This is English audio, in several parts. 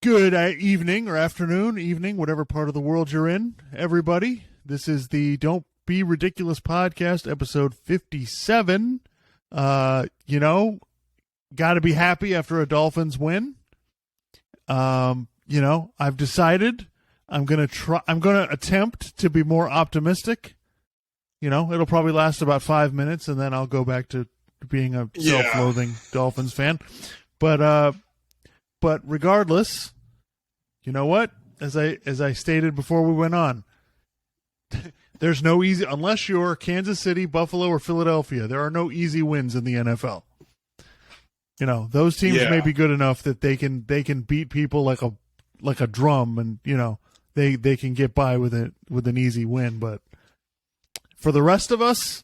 Good evening or afternoon, evening, whatever part of the world you're in, everybody. This is the Don't Be Ridiculous podcast, episode 57. Got to be happy after a Dolphins win. I've decided I'm going to attempt to be more optimistic. It'll probably last about 5 minutes, and then I'll go back to being a self-loathing Dolphins fan. But regardless, you know what? As I stated before we went on, there's no easy, unless you're Kansas City, Buffalo, or Philadelphia, there are no easy wins in the NFL. Those teams may be good enough that they can beat people like a drum, and they can get by with an easy win. But for the rest of us,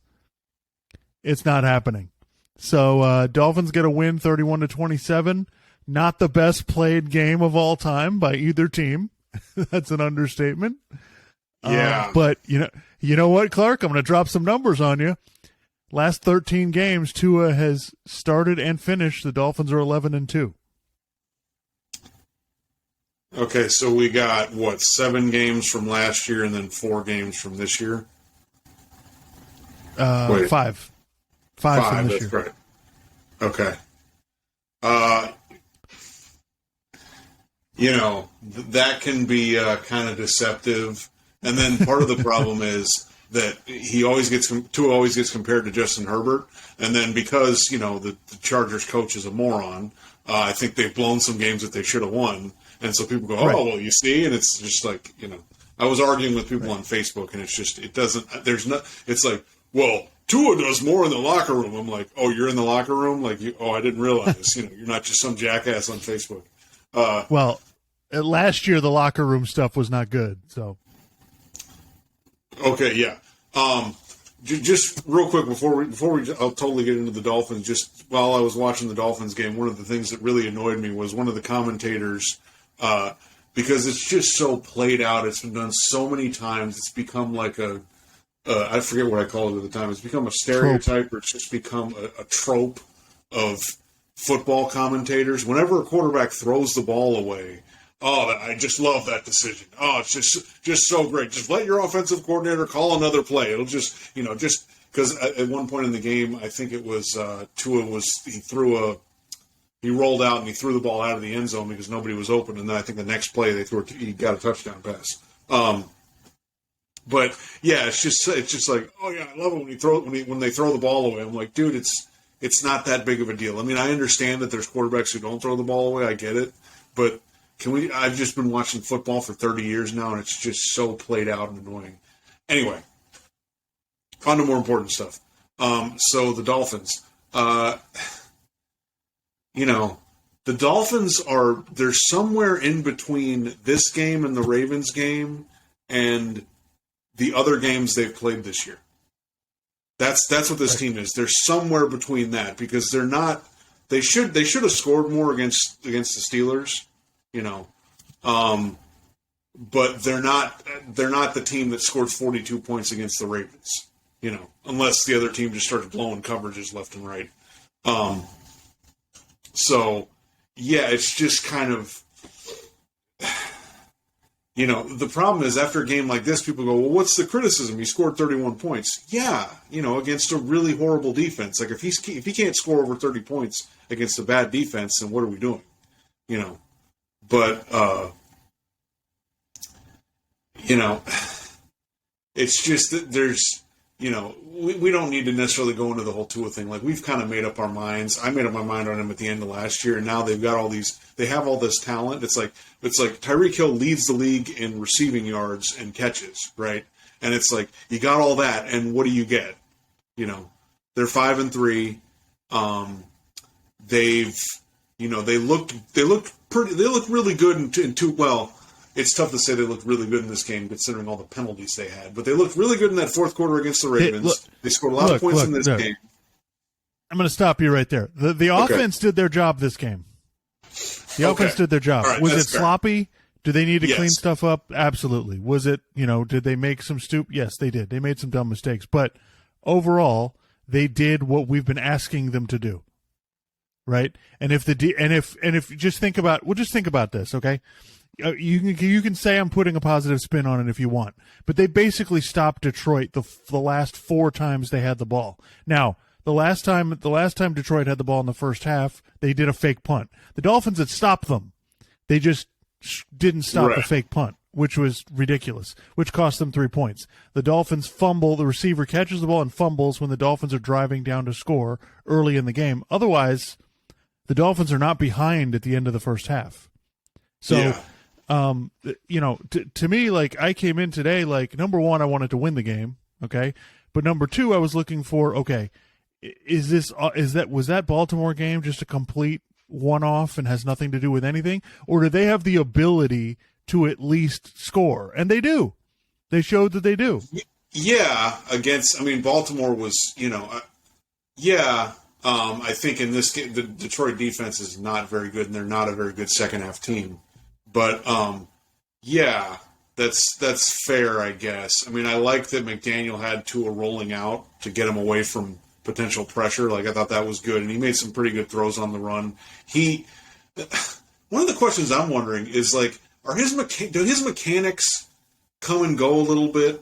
it's not happening. So Dolphins get a win, 31-27. Not the best played game of all time by either team. That's an understatement. Yeah. But you know what, Clark? I'm going to drop some numbers on you. Last 13 games, Tua has started and finished. The Dolphins are 11-2. Okay, so we got, 7 games from last year and then 4 games from this year? 5. 5 from this that's year. Right. Okay. That can be kind of deceptive. And then part of the problem is that Tua always gets compared to Justin Herbert. And then because, the Chargers coach is a moron, I think they've blown some games that they should have won. And so people go, oh, well, you see? And it's just like, I was arguing with people on Facebook, and it's like, well, Tua does more in the locker room. I'm like, oh, you're in the locker room? Like, I didn't realize, you're not just some jackass on Facebook. Last year the locker room stuff was not good. So, okay, yeah. Just real quick before we, I'll totally get into the Dolphins. Just while I was watching the Dolphins game, one of the things that really annoyed me was one of the commentators, because it's just so played out. It's been done so many times. It's become like I forget what I called it at the time. It's become a stereotype, or it's just become a trope of football commentators. Whenever a quarterback throws the ball away, I just love that decision. Oh, it's just so great. Just let your offensive coordinator call another play. It'll just because at one point in the game, I think it was Tua he rolled out and he threw the ball out of the end zone because nobody was open, and then I think the next play he got a touchdown pass. But yeah, it's just like, oh yeah, I love it when they throw the ball away. I'm like, dude, it's not that big of a deal. I mean, I understand that there's quarterbacks who don't throw the ball away. I get it, but I've just been watching football for 30 years now, and it's just so played out and annoying. Anyway, on to more important stuff. So the Dolphins, the Dolphins they're somewhere in between this game and the Ravens game and the other games they've played this year. That's what this team is. They're somewhere between that, because they're not. They should have scored more against the Steelers, but they're not the team that scored 42 points against the Ravens, unless the other team just started blowing coverages left and right. So yeah, it's just kind of. The problem is after a game like this, people go, well, what's the criticism? He scored 31 points. Yeah, against a really horrible defense. Like if he can't score over 30 points against a bad defense, then what are we doing? But it's just that there's, we don't need to necessarily go into the whole Tua thing. Like, we've kind of made up our minds. I made up my mind on him at the end of last year, and now they've got they have all this talent. It's like Tyreek Hill leads the league in receiving yards and catches, right? And it's like, you got all that, and what do you get? They're 5-3. They look really good in two. Well, it's tough to say they looked really good in this game considering all the penalties they had, but they looked really good in that fourth quarter against the Ravens. They scored a lot of points in this game. I'm going to stop you right there. The offense did their job this game. The offense did their job. Right, was it fair. sloppy? Do they need to clean stuff up? Absolutely. Was it, did they make some Yes, they did. They made some dumb mistakes. But overall, they did what we've been asking them to do. right? And if just think about this, okay? You can say I'm putting a positive spin on it if you want, but they basically stopped Detroit the last 4 times they had the ball. Now, the last time Detroit had the ball in the first half, they did a fake punt. The Dolphins had stopped them. They just didn't stop the fake punt, which was ridiculous, which cost them 3 points. The Dolphins fumble. The receiver catches the ball and fumbles when the Dolphins are driving down to score early in the game. Otherwise, the Dolphins are not behind at the end of the first half. So, to me, like, I came in today, like, number one, I wanted to win the game, okay? But number two, I was looking for, okay, was that Baltimore game just a complete one-off and has nothing to do with anything? Or do they have the ability to at least score? And they do. They showed that they do. Yeah, Baltimore was, I think in this game, the Detroit defense is not very good, and they're not a very good second-half team. But, that's fair, I guess. I mean, I like that McDaniel had Tua rolling out to get him away from potential pressure. Like, I thought that was good, and he made some pretty good throws on the run. One of the questions I'm wondering is, like, do his mechanics come and go a little bit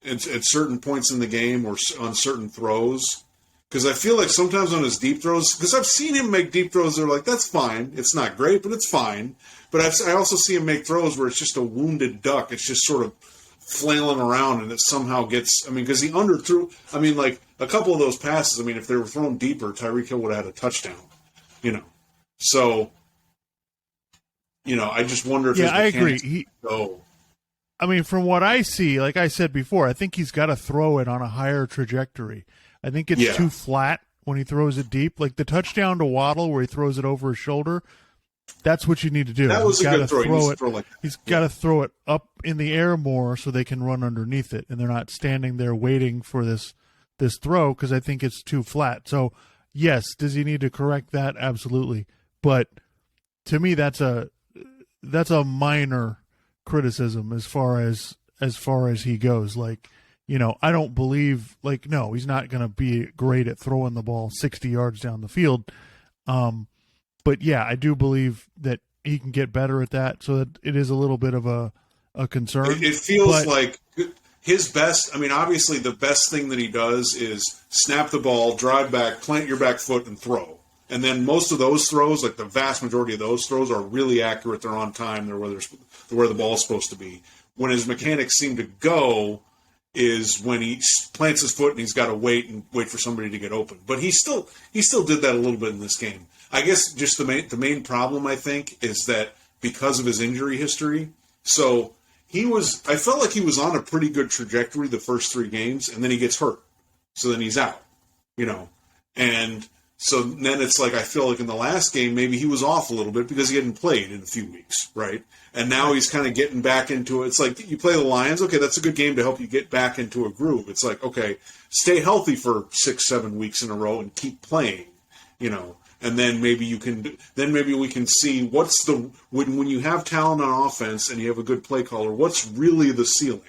at certain points in the game or on certain throws? Because I feel like sometimes on his deep throws, because I've seen him make deep throws that are like, that's fine. It's not great, but it's fine. But I also see him make throws where it's just a wounded duck. It's just sort of flailing around, and it somehow gets, because he underthrew, like, a couple of those passes, if they were thrown deeper, Tyreek Hill would have had a touchdown, So, I just wonder if I agree. From what I see, like I said before, I think he's got to throw it on a higher trajectory. I think it's too flat when he throws it deep. Like the touchdown to Waddle where he throws it over his shoulder, that's what you need to do. That was a good throw. He's got to throw it up in the air more so they can run underneath it, and they're not standing there waiting for this throw because I think it's too flat. So, yes, does he need to correct that? Absolutely. But to me, that's a minor criticism as far as he goes. Like, I don't believe, like, no, he's not going to be great at throwing the ball 60 yards down the field. But yeah, I do believe that he can get better at that. So that it is a little bit of a concern. It feels like his best. Obviously the best thing that he does is snap the ball, drive back, plant your back foot, and throw. And then most of those throws, like the vast majority of those throws, are really accurate. They're on time. They're where the ball's supposed to be. When his mechanics seem to go is when he plants his foot and he's got to wait for somebody to get open. But he still did that a little bit in this game. I guess just the main problem, I think, is that because of his injury history, so I felt like he was on a pretty good trajectory the first 3 games, and then he gets hurt. So then he's out, and so then it's like I feel like in the last game maybe he was off a little bit because he hadn't played in a few weeks, right? And now he's kind of getting back into it. It's like you play the Lions, okay, that's a good game to help you get back into a groove. It's like, okay, stay healthy for 6-7 weeks in a row and keep playing, and then maybe we can see what's when you have talent on offense and you have a good play caller, what's really the ceiling,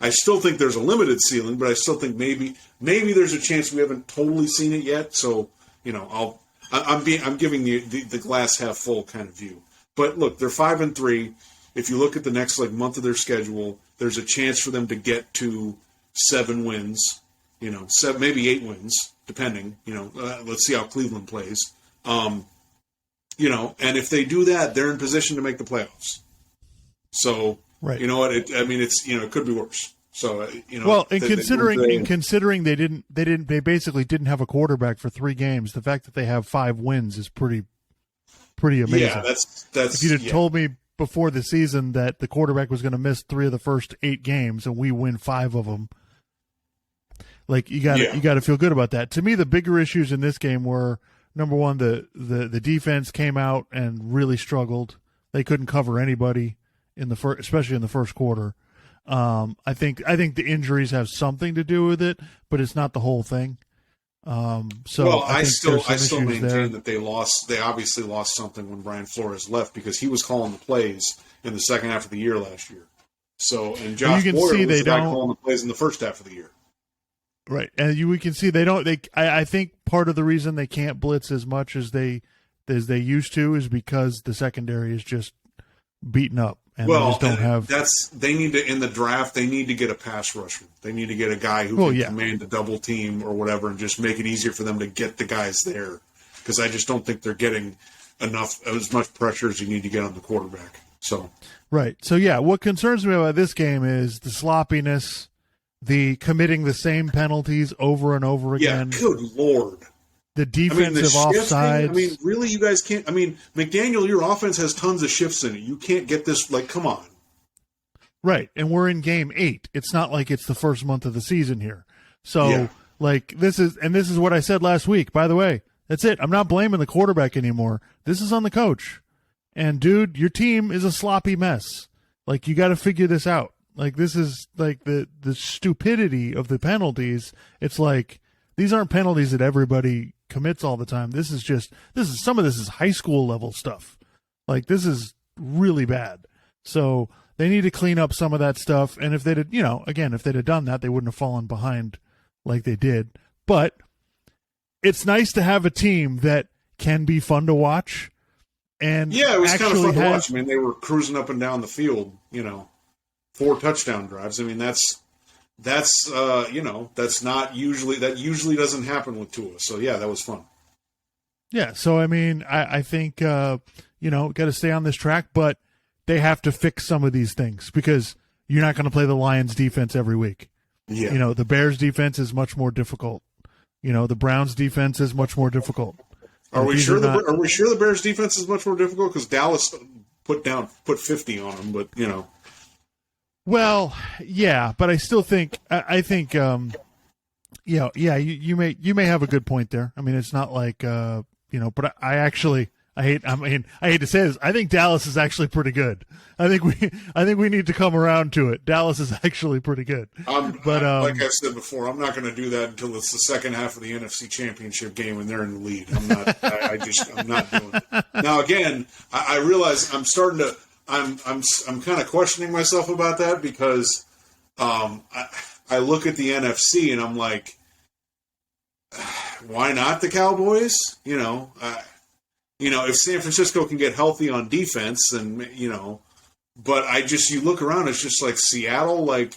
I still think there's a limited ceiling, but I still think maybe there's a chance we haven't totally seen it yet. So, I'm giving you the glass half full kind of view. But look, they're 5-3. If you look at the next month of their schedule, there's a chance for them to get to 7 wins, 7, maybe 8 wins, depending. Let's see how Cleveland plays. And if they do that, they're in position to make the playoffs. So. Right. You know what? It could be worse. So considering they basically didn't have a quarterback for 3 games, the fact that they have 5 wins is pretty amazing. Yeah, that's. If you'd have told me before the season that the quarterback was going to miss 3 of the first 8 games and we win 5 of them, like you got to feel good about that. To me, the bigger issues in this game were number one, the defense came out and really struggled. They couldn't cover anybody. Especially in the first quarter. I think the injuries have something to do with it, but it's not the whole thing. I still maintain that they lost. They obviously lost something when Brian Flores left because he was calling the plays in the second half of the year last year. So and Josh Boyer was the guy calling the plays in the first half of the year. Right, and we can see they don't. I think part of the reason they can't blitz as much as they used to is because the secondary is just beaten up, and they just don't have. They need to in the draft. They need to get a pass rusher. They need to get a guy who can command a double team or whatever, and just make it easier for them to get the guys there. Because I just don't think they're getting as much pressure as you need to get on the quarterback. So right. So yeah, what concerns me about this game is the sloppiness, the committing the same penalties over and over again. Yeah, good Lord. The defensive offsides. I mean, really, you guys can't. I mean, McDaniel, your offense has tons of shifts in it. You can't get this. Like, come on. Right, and we're in game 8. It's not like it's the first month of the season here. So, this is what I said last week. By the way, that's it. I'm not blaming the quarterback anymore. This is on the coach. And dude, your team is a sloppy mess. Like, you got to figure this out. Like, this is like the stupidity of the penalties. It's like these aren't penalties that everybody commits all the time. This is some of this is high school level stuff. Like, this is really bad. So they need to clean up some of that stuff. And if they'd if they'd have done that, they wouldn't have fallen behind like they did. But it's nice to have a team that can be fun to watch. And yeah, it was kind of fun to watch. I mean, they were cruising up and down the field, 4 touchdown drives. I mean, that's not usually, that usually doesn't happen with Tua. So yeah, that was fun. Yeah. So, I mean, I think, got to stay on this track, but they have to fix some of these things because you're not going to play the Lions defense every week. Yeah. The Bears defense is much more difficult. The Browns defense is much more difficult. Are we sure the Bears defense is much more difficult? Because Dallas put 50 on them, but Well, yeah, but I still think you may have a good point there. I mean, it's not like but I hate to say this. I think Dallas is actually pretty good. I think we need to come around to it. Dallas is actually pretty good. Like I said before, I'm not going to do that until it's the second half of the NFC Championship game and they're in the lead. I'm not. I'm not doing it. Now again, I realize I'm starting to. I'm kind of questioning myself about that because I look at the NFC and I'm like, why not the Cowboys? If San Francisco can get healthy on defense, and but you look around, it's just like Seattle. Like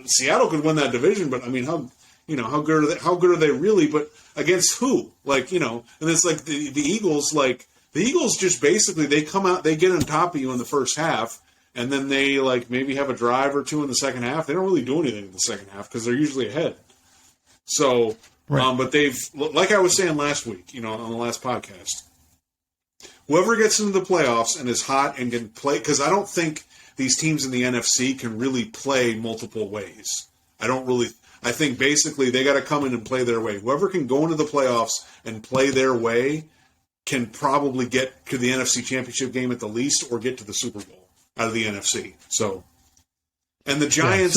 Seattle could win that division, but I mean, how good are they? How good are they really? But against who? And it's like the Eagles. Like the Eagles, just basically they come out, they get on top of you in the first half, and then they maybe have a drive or two in the second half. They don't really do anything in the second half because they're usually ahead. So, right. But they've, like I was saying last week, on the last podcast. Whoever gets into the playoffs and is hot and can play, because I don't think these teams in the NFC can really play multiple ways. I think basically they got to come in and play their way. Whoever can go into the playoffs and play their way can probably get to the NFC Championship game at the least or get to the Super Bowl out of the NFC. So, and the Giants,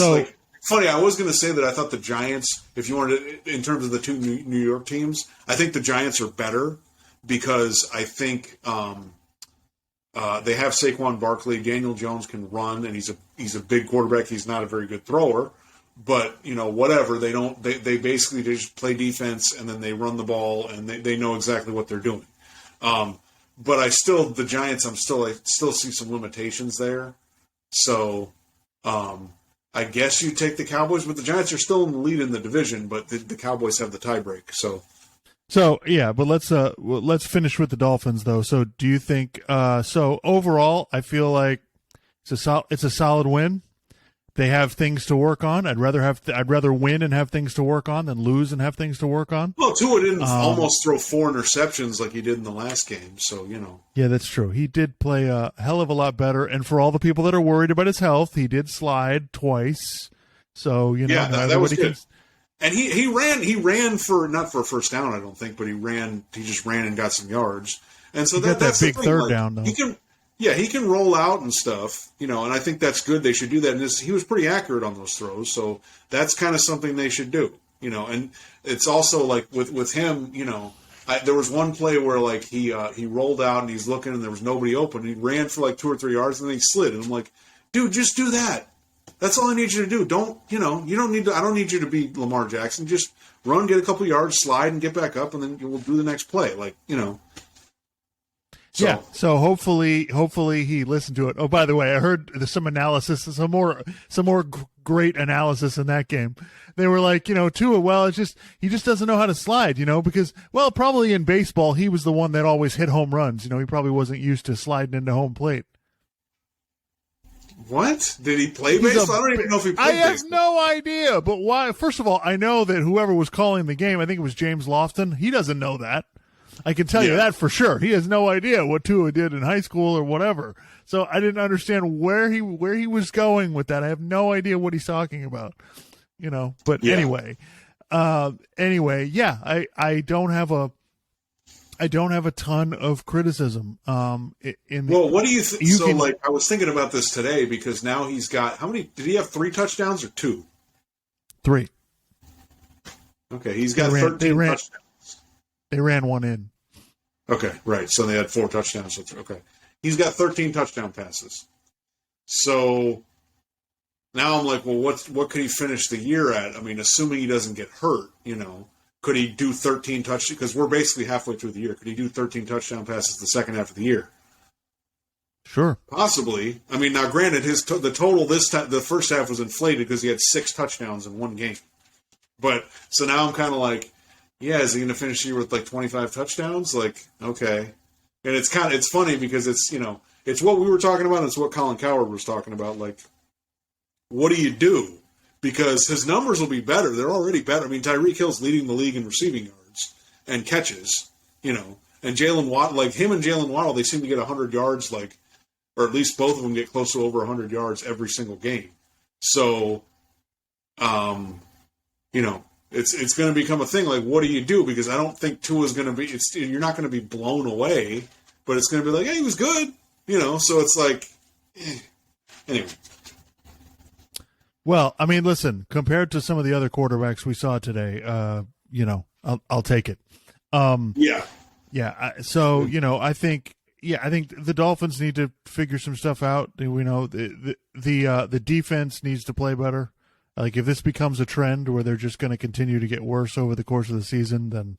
funny, I was going to say that I thought the Giants, if you wanted to, in terms of the two New York teams, I think the Giants are better. Because I think they have Saquon Barkley. Daniel Jones can run, and he's a big quarterback. He's not a very good thrower, but whatever. They basically just play defense and then they run the ball and they know exactly what they're doing. But the Giants, I still see some limitations there. So I guess you take the Cowboys, but the Giants are still in the lead in the division. But the Cowboys have the tiebreak. So yeah, but let's finish with the Dolphins though. So do you think? So overall, I feel like it's a solid win. They have things to work on. I'd rather win and have things to work on than lose and have things to work on. Well, Tua didn't almost throw 4 interceptions like he did in the last game. So Yeah, that's true. He did play a hell of a lot better. And for all the people that are worried about his health, he did slide twice. So that was good. And he ran for not for a first down, I don't think, but he just ran and got some yards. And so that's that big third down though. He can roll out and stuff, and I think that's good. They should do that. And he was pretty accurate on those throws, so that's kind of something they should do, And it's also like with him, there was one play where he rolled out and he's looking and there was nobody open. And he ran for 2 or 3 yards and then he slid. And I'm like, dude, just do that. That's all I need you to do. Don't, you don't need to, I don't need you to be Lamar Jackson. Just run, get a couple yards, slide, and get back up, and then we'll do the next play. So. Yeah, so hopefully he listened to it. Oh, by the way, I heard some analysis, some more great analysis in that game. They were like, Tua, well, it's just he just doesn't know how to slide, because probably in baseball he was the one that always hit home runs. He probably wasn't used to sliding into home plate. What? Did he play baseball? I don't even know if he played baseball. I have no idea. But why? First of all, I know that whoever was calling the game, I think it was James Lofton, he doesn't know that. I can tell you that for sure. He has no idea what Tua did in high school or whatever. So I didn't understand where he was going with that. I have no idea what he's talking about. But anyway, I don't have a ton of criticism. What do you think? I was thinking about this today because now he's got, how many, did he have 3 touchdowns or 2? 3. Okay. He's got 13 touchdowns. They ran one in. Okay. Right. So they had 4 touchdowns. Okay. He's got 13 touchdown passes. So now I'm like, well, what could he finish the year at? I mean, assuming he doesn't get hurt, could he do 13 touchdowns? Because we're basically halfway through the year. Could he do 13 touchdown passes the second half of the year? Sure. Possibly. I mean, now granted, the total this time, the first half was inflated because he had 6 touchdowns in one game. But so now I'm kind of like, yeah, is he going to finish the year with like 25 touchdowns? Like, okay. And it's funny because it's, it's what we were talking about. And it's what Colin Cowherd was talking about. Like, what do you do? Because his numbers will be better. They're already better. I mean, Tyreek Hill's leading the league in receiving yards and catches, and Jalen Waddle, like him and Jalen Waddle, they seem to get 100 yards, or at least both of them get close to over 100 yards every single game. So, it's going to become a thing. Like, what do you do? Because I don't think Tua's going to be. You're not going to be blown away, but it's going to be like, hey, he was good. So it's like, anyway. Well, I mean, listen. Compared to some of the other quarterbacks we saw today, I'll take it. Yeah. So I think the Dolphins need to figure some stuff out. We know the defense needs to play better. Like, if this becomes a trend where they're just going to continue to get worse over the course of the season, then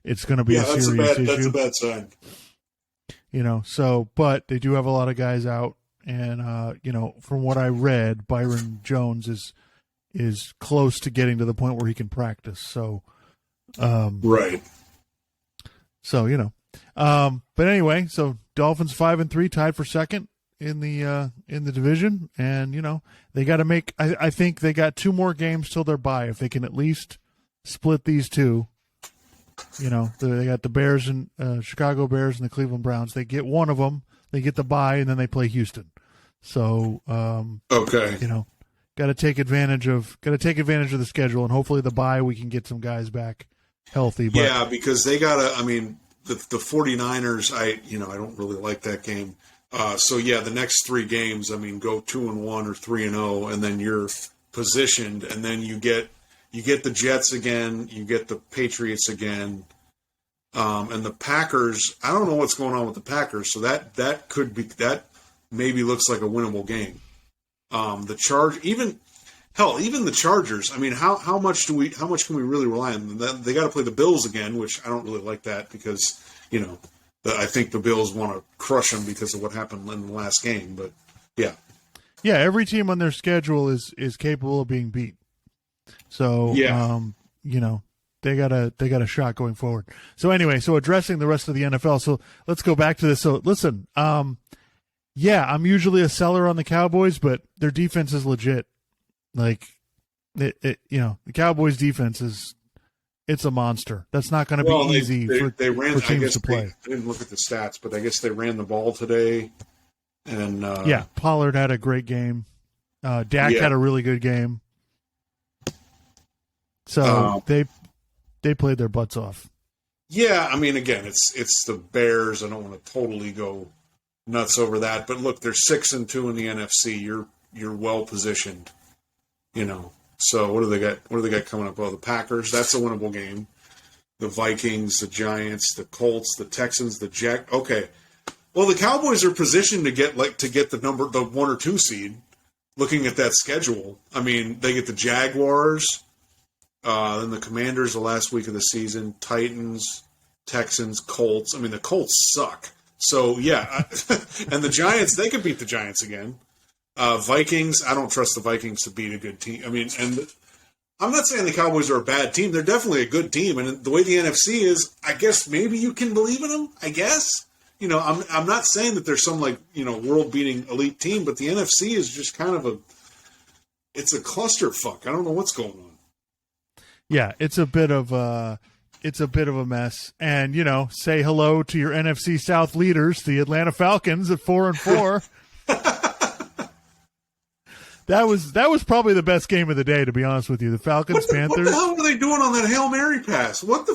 it's going to be a serious issue. That's a bad sign. But they do have a lot of guys out, and from what I read, Byron Jones is close to getting to the point where he can practice. So, right. So but anyway, so Dolphins 5-3, tied for second in the division, and they got to make. I think they got 2 more games till they're bye. If they can at least split these 2, they got the Bears and Chicago Bears and the Cleveland Browns. They get one of them, they get the bye, and then they play Houston. So okay, got to take advantage of the schedule, and hopefully the bye we can get some guys back healthy. But, yeah, because they got to. I mean, the 49ers. I don't really like that game. The next 3 games, I mean, go 2-1 or 3-0, and then you're positioned, and then you get the Jets again, you get the Patriots again, and the Packers. I don't know what's going on with the Packers, so that could be that maybe looks like a winnable game. Even the Chargers. I mean, how much can we really rely on them? They got to play the Bills again, which I don't really like that because I think the Bills want to crush them because of what happened in the last game. But yeah, every team on their schedule is capable of being beat. So they got a shot going forward. So anyway, addressing the rest of the NFL. So let's go back to this. So listen, I'm usually a seller on the Cowboys, but their defense is legit. Like the Cowboys defense it's a monster. That's not going to be easy for teams to play. I didn't look at the stats, but I guess they ran the ball today. And Pollard had a great game. Dak had a really good game. So they played their butts off. Yeah, I mean, again, it's the Bears. I don't want to totally go nuts over that, but look, they're 6-2 in the NFC. You're well positioned, So what do they got? What do they got coming up? Well, the Packers. That's a winnable game. The Vikings, the Giants, the Colts, the Texans, the Jack. Okay. Well, the Cowboys are positioned to get the 1 or 2 seed. looking at that schedule, I mean, they get the Jaguars, then the Commanders the last week of the season, Titans, Texans, Colts. I mean, the Colts suck. So, yeah. And the Giants, they could beat the Giants again. Vikings, I don't trust the Vikings to beat a good team. I mean, and I'm not saying the Cowboys are a bad team. They're definitely a good team. And the way the NFC is, I guess maybe you can believe in them, I guess. You know, I'm not saying that there's some, like, you know, world-beating elite team, but the NFC is just kind of it's a clusterfuck. I don't know what's going on. Yeah, it's a bit of a mess. And, you know, say hello to your NFC South leaders, the Atlanta Falcons at 4-4. That was probably the best game of the day, to be honest with you. The Falcons, Panthers. What the hell were they doing on that Hail Mary pass? What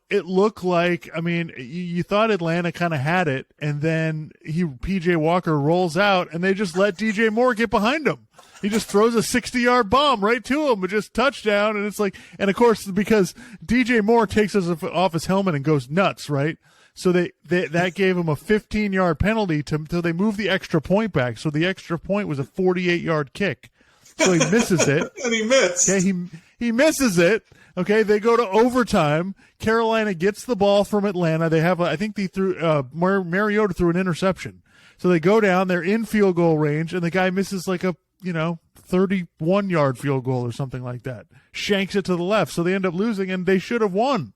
it looked like, I mean, you thought Atlanta kind of had it, and then PJ Walker rolls out, and they just let DJ Moore get behind him. He just throws a 60-yard bomb right to him, but just touchdown, and it's like, and of course, because DJ Moore takes us off his helmet and goes nuts, right? So that gave him a 15-yard penalty till they moved the extra point back. So the extra point was a 48-yard kick. So he misses it. And he missed. Okay, he misses it. Okay, they go to overtime. Carolina gets the ball from Atlanta. They have, I think they threw, Mariota threw an interception. So they go down, they're in field goal range, and the guy misses like a, 31-yard field goal or something like that. Shanks it to the left. So they end up losing, and they should have won.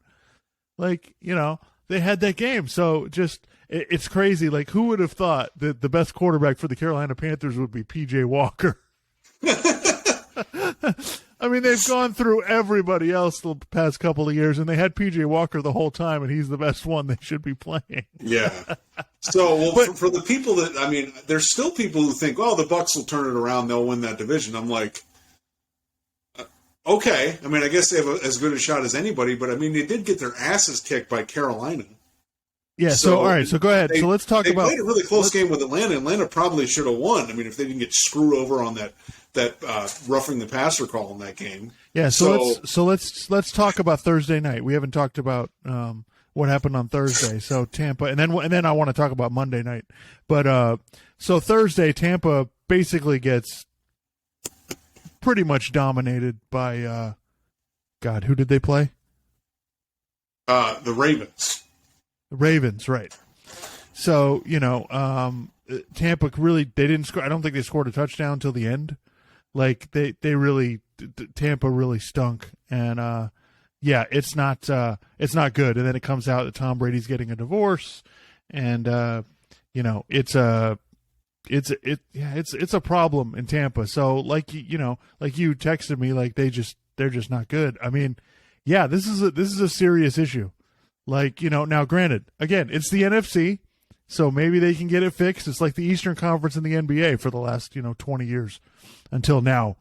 They had that game. So just, it's crazy. Like, who would have thought that the best quarterback for the Carolina Panthers would be PJ Walker? I mean, they've gone through everybody else the past couple of years, and they had PJ Walker the whole time, and he's the best one they should be playing. Yeah. So, for the people that, I mean, there's still people who think, oh, the Bucks will turn it around, they'll win that division. I'm like, okay. I mean, I guess they have as good a shot as anybody, but I mean, they did get their asses kicked by Carolina. Yeah, so all right, so go ahead. So let's talk about. They played a really close game with Atlanta. Atlanta probably should have won. I mean, if they didn't get screwed over on that roughing the passer call in that game. Yeah, so let's talk about Thursday night. We haven't talked about what happened on Thursday. So Tampa, and then I want to talk about Monday night. But so Thursday, Tampa basically gets pretty much dominated by God. Who did they play? The Ravens. The Ravens, right. So, Tampa really, they didn't score. I don't think they scored a touchdown until the end. Like, Tampa really stunk. And, it's not good. And then it comes out that Tom Brady's getting a divorce. And, it's a problem in Tampa. So, like you texted me, like, they're just not good. I mean, yeah, this is a serious issue. Like, now granted, again, it's the NFC, so maybe they can get it fixed. It's like the Eastern Conference in the NBA for the last, 20 years until now.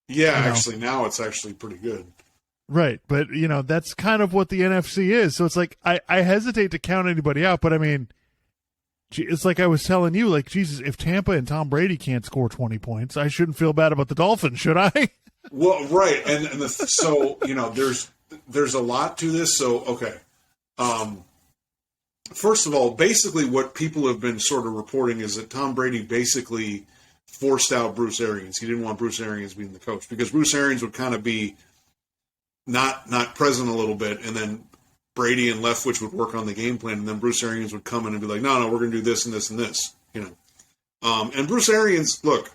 Yeah, actually, now it's actually pretty good. Right, but, that's kind of what the NFC is. So it's like, I hesitate to count anybody out, but I mean, it's like I was telling you, like, Jesus, if Tampa and Tom Brady can't score 20 points, I shouldn't feel bad about the Dolphins, should I? Well, right, so, there's a lot to this, so, okay. First of all, basically what people have been sort of reporting is that Tom Brady basically forced out Bruce Arians. He didn't want Bruce Arians being the coach because Bruce Arians would kind of be not present a little bit, and then Brady and Leftwich would work on the game plan, and then Bruce Arians would come in and be like, no, we're going to do this and this and this, And Bruce Arians, look,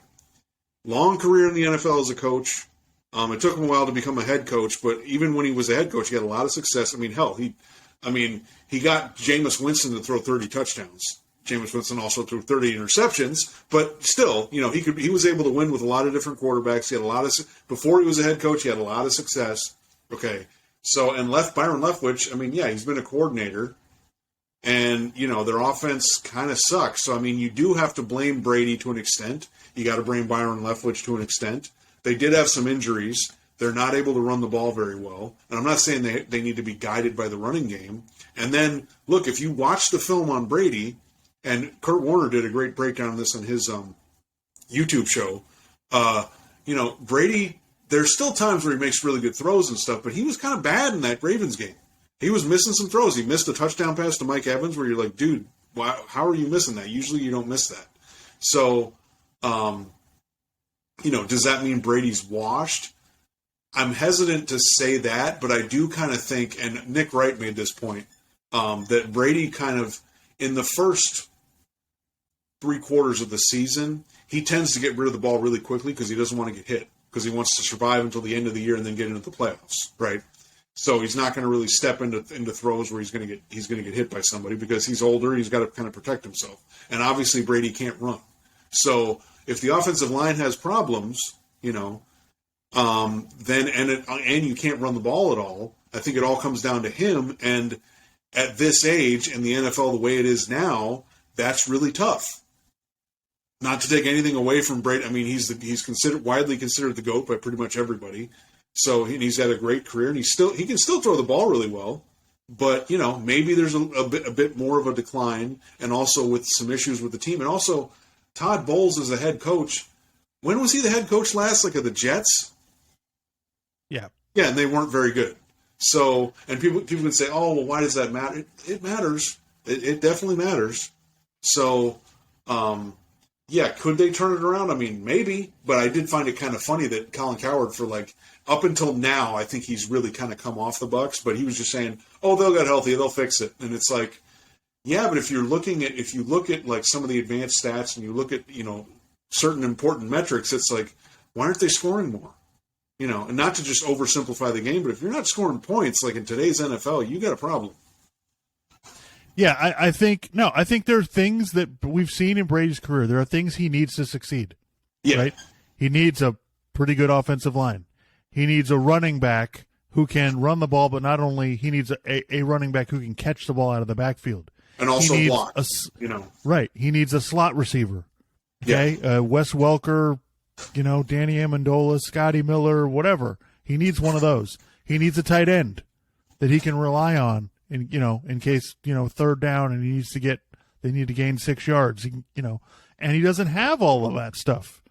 long career in the NFL as a coach. It took him a while to become a head coach, but even when he was a head coach, he had a lot of success. I mean, hell, he got Jameis Winston to throw 30 touchdowns. Jameis Winston also threw 30 interceptions, but still, he was able to win with a lot of different quarterbacks. He had before he was a head coach, he had a lot of success. Okay. So, and Byron Leftwich, he's been a coordinator, and, their offense kind of sucks. So, you do have to blame Brady to an extent. You got to blame Byron Leftwich to an extent. They did have some injuries. They're not able to run the ball very well. And I'm not saying they need to be guided by the running game. And then, look, if you watch the film on Brady, and Kurt Warner did a great breakdown of this on his YouTube show, Brady, there's still times where he makes really good throws and stuff, but he was kind of bad in that Ravens game. He was missing some throws. He missed a touchdown pass to Mike Evans where you're like, dude, how are you missing that? Usually you don't miss that. So, does that mean Brady's washed? I'm hesitant to say that, but I do kind of think, and Nick Wright made this point, that Brady kind of, in the first 3 quarters of the season, he tends to get rid of the ball really quickly because he doesn't want to get hit, because he wants to survive until the end of the year and then get into the playoffs, right? So he's not going to really step into throws where he's going to get hit by somebody because he's older. He's got to kind of protect himself, and obviously Brady can't run. So if the offensive line has problems, then and you can't run the ball at all, I think it all comes down to him. And at this age in the NFL, the way it is now, that's really tough. Not to take anything away from Brady. I mean, he's widely considered the GOAT by pretty much everybody. So he's had a great career, and he can still throw the ball really well. But maybe there's a bit more of a decline, and also with some issues with the team, and also Todd Bowles is the head coach. When was he the head coach last? Like of the Jets? Yeah, and they weren't very good. So, and people would say, "Oh, well, why does that matter?" It matters. It definitely matters. So, could they turn it around? I mean, maybe, but I did find it kind of funny that Colin Cowherd, for like up until now, I think he's really kind of come off the Bucks, but he was just saying, "Oh, they'll get healthy, they'll fix it," and it's like, yeah, but if you look at like some of the advanced stats and you look at certain important metrics, it's like, why aren't they scoring more? And not to just oversimplify the game, but if you're not scoring points, like in today's NFL, you got a problem. Yeah, I think there are things that we've seen in Brady's career. There are things he needs to succeed. Yeah. Right? He needs a pretty good offensive line. He needs a running back who can run the ball, but not only he needs a running back who can catch the ball out of the backfield. And also block. Right. He needs a slot receiver. Okay? Yeah. Wes Welker, Danny Amendola, Scotty Miller, whatever. He needs one of those. He needs a tight end that he can rely on in case, third down and they need to gain 6 yards, and he doesn't have all of that stuff.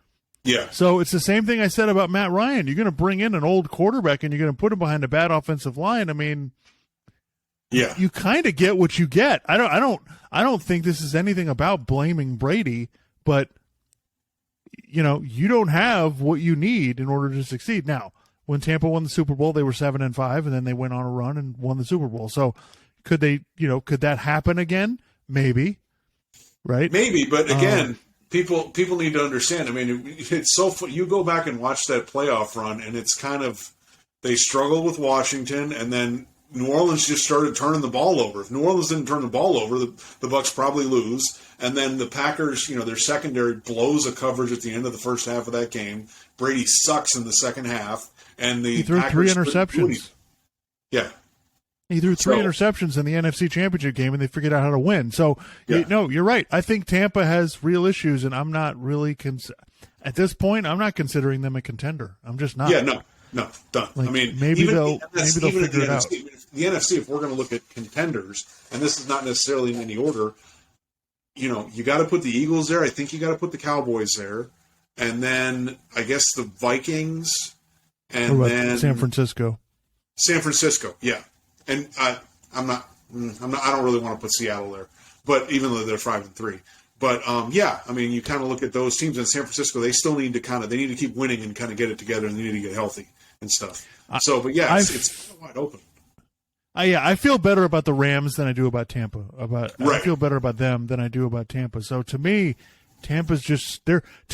Yeah. So it's the same thing I said about Matt Ryan. You're going to bring in an old quarterback and you're going to put him behind a bad offensive line. I mean, yeah, you kind of get what you get. I don't think this is anything about blaming Brady, but you don't have what you need in order to succeed. Now, when Tampa won the Super Bowl, they were 7-5, and then they went on a run and won the Super Bowl. So could that happen again? Maybe, right? Maybe, but again, people need to understand. I mean, it's so you go back and watch that playoff run, and it's kind of they struggled with Washington, and then New Orleans just started turning the ball over. If New Orleans didn't turn the ball over, the Bucks probably lose. And then the Packers, their secondary blows a coverage at the end of the first half of that game. Brady sucks in the second half, and he threw Packers 3 interceptions. Yeah, he threw 3 interceptions in the NFC Championship game, and they figured out how to win. So, you're right. I think Tampa has real issues, and I'm not really at this point. I'm not considering them a contender. I'm just not. Yeah, no, done. Like, I mean, maybe they'll figure it out. The NFC, if we're going to look at contenders, and this is not necessarily in any order, you got to put the Eagles there. I think you got to put the Cowboys there, and then I guess the Vikings, and then San Francisco. Yeah, and I don't really want to put Seattle there, but even though they're 5-3. But I mean, you kind of look at those teams in San Francisco. They still need to they need to keep winning and kind of get it together, and they need to get healthy and stuff. So, but yeah, it's wide open. I feel better about the Rams than I do about Tampa. Right. I feel better about them than I do about Tampa. So to me, Tampa's just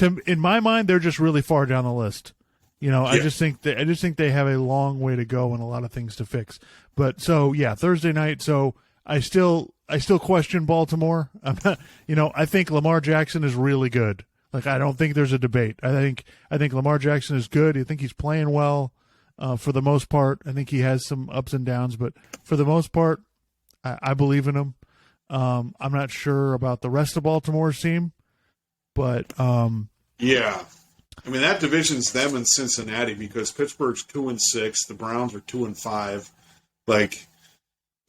in my mind, they're just really far down the list. I just think they have a long way to go and a lot of things to fix. But so Thursday night. So I still question Baltimore. I think Lamar Jackson is really good. Like, I don't think there's a debate. I think Lamar Jackson is good. I think he's playing well. For the most part, I think he has some ups and downs, but for the most part, I believe in him. I'm not sure about the rest of Baltimore's team, but yeah, I mean that division's them and Cincinnati because Pittsburgh's 2-6, the Browns are 2-5. Like,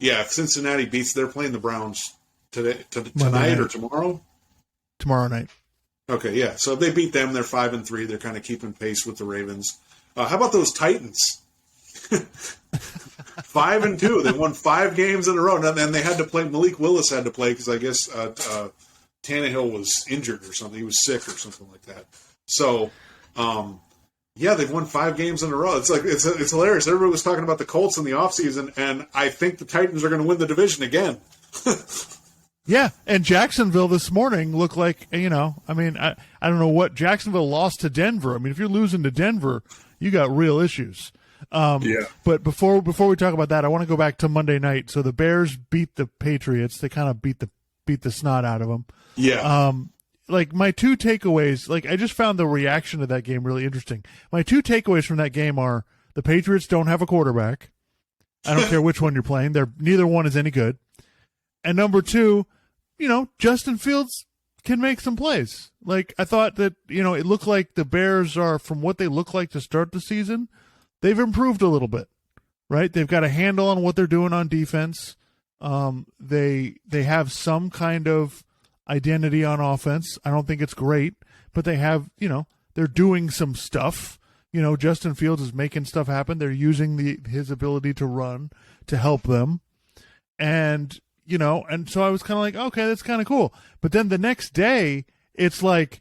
yeah, if Cincinnati they're playing the Browns tonight or tomorrow. Tomorrow night. Okay, yeah. So if they beat them, they're 5-3. They're kind of keeping pace with the Ravens. How about those Titans? 5-2. They won 5 games in a row, and then they had to play. Malik Willis had to play because I guess Tannehill was injured or something. He was sick or something like that. So, yeah, they've won 5 games in a row. It's like it's hilarious. Everybody was talking about the Colts in the offseason, and I think the Titans are going to win the division again. Yeah, and Jacksonville this morning looked like, I don't know what Jacksonville lost to Denver. I mean, if you're losing to Denver, you got real issues. Yeah. But before we talk about that, I want to go back to Monday night. So the Bears beat the Patriots. They kind of beat the snot out of them. Yeah. Like my 2 takeaways, like I just found the reaction to that game really interesting. My 2 takeaways from that game are the Patriots don't have a quarterback. I don't care which one you're playing. Neither one is any good. And number 2, Justin Fields can make some plays. Like I thought that, it looked like the Bears are, from what they look like to start the season, they've improved a little bit, right? They've got a handle on what they're doing on defense. They have some kind of identity on offense. I don't think it's great, but they have, they're doing some stuff. Justin Fields is making stuff happen. They're using his ability to run to help them. And so I was kind of like, okay, that's kind of cool. But then the next day, it's like,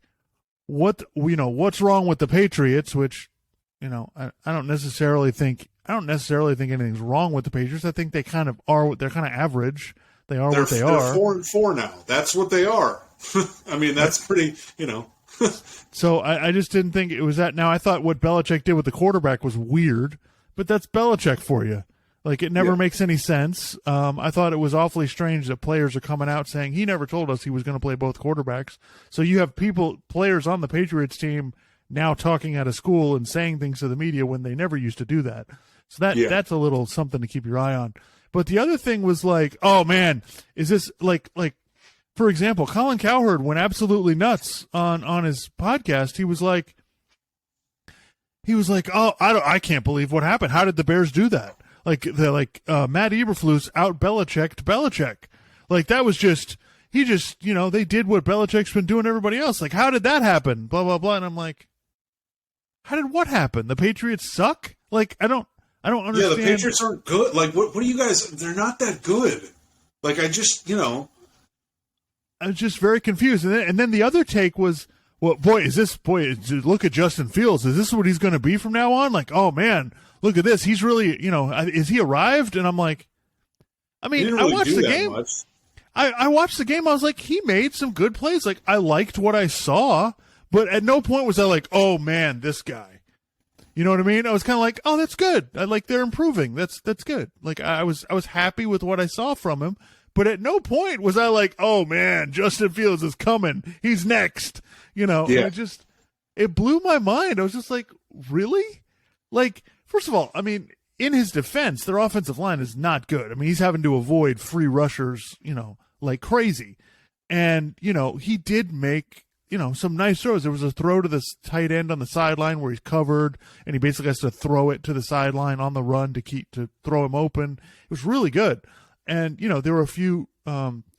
what's wrong with the Patriots? Which, I don't necessarily think anything's wrong with the Patriots. I think they kind of are. They're kind of average. They're what they are. They're 4-4 now. That's what they are. I mean, that's pretty. So I just didn't think it was that. Now I thought what Belichick did with the quarterback was weird, but that's Belichick for you. Like, it never makes any sense. I thought it was awfully strange that players are coming out saying he never told us he was going to play both quarterbacks. So you have players on the Patriots team now talking out of school and saying things to the media when they never used to do that. So that's a little something to keep your eye on. But the other thing was like, oh man, is this like for example, Colin Cowherd went absolutely nuts on his podcast. He was like, oh, I can't believe what happened. How did the Bears do that? Matt Eberflus out Belichicked Belichick. Like that was just they did what Belichick's been doing to everybody else. Like, how did that happen? Blah blah blah. And I'm like, how did what happen? The Patriots suck? Like, I don't understand. Yeah, the Patriots aren't good. Like, what are you guys? They're not that good. Like, I was just very confused. And then the other take was, well, look at Justin Fields. Is this what he's going to be from now on? Like, oh man, look at this. He's really, is he arrived? And I'm like, I watched the game. I watched the game. I was like, he made some good plays. Like, I liked what I saw, but at no point was I like, oh man, this guy. You know what I mean? I was kind of like, oh, that's good. They're improving. That's good. Like, I was happy with what I saw from him, but at no point was I like, oh man, Justin Fields is coming. He's next. Yeah. It blew my mind. I was just like, really? Like, first of all, I mean, in his defense, their offensive line is not good. I mean, he's having to avoid free rushers, like crazy. And, he did make, some nice throws. There was a throw to the tight end on the sideline where he's covered, and he basically has to throw it to the sideline on the run to throw him open. It was really good. And, there were a few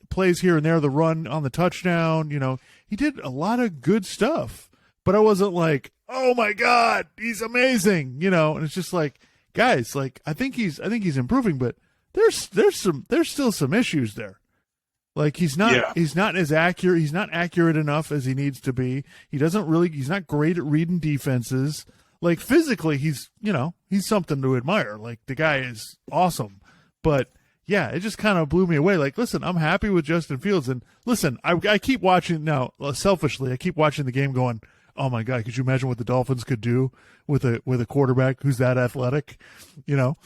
plays here and there, the run on the touchdown. He did a lot of good stuff. But I wasn't like, oh my God, he's amazing, and it's just like, guys, like I think he's improving, but there's still some issues there. Like he's not as accurate. He's not accurate enough as he needs to be. He's not great at reading defenses. Like physically, he's something to admire. Like the guy is awesome, but yeah, it just kind of blew me away. Like, listen, I'm happy with Justin Fields, and listen, I keep watching now. Selfishly, I keep watching the game, going, oh my God, could you imagine what the Dolphins could do with a quarterback who's that athletic? But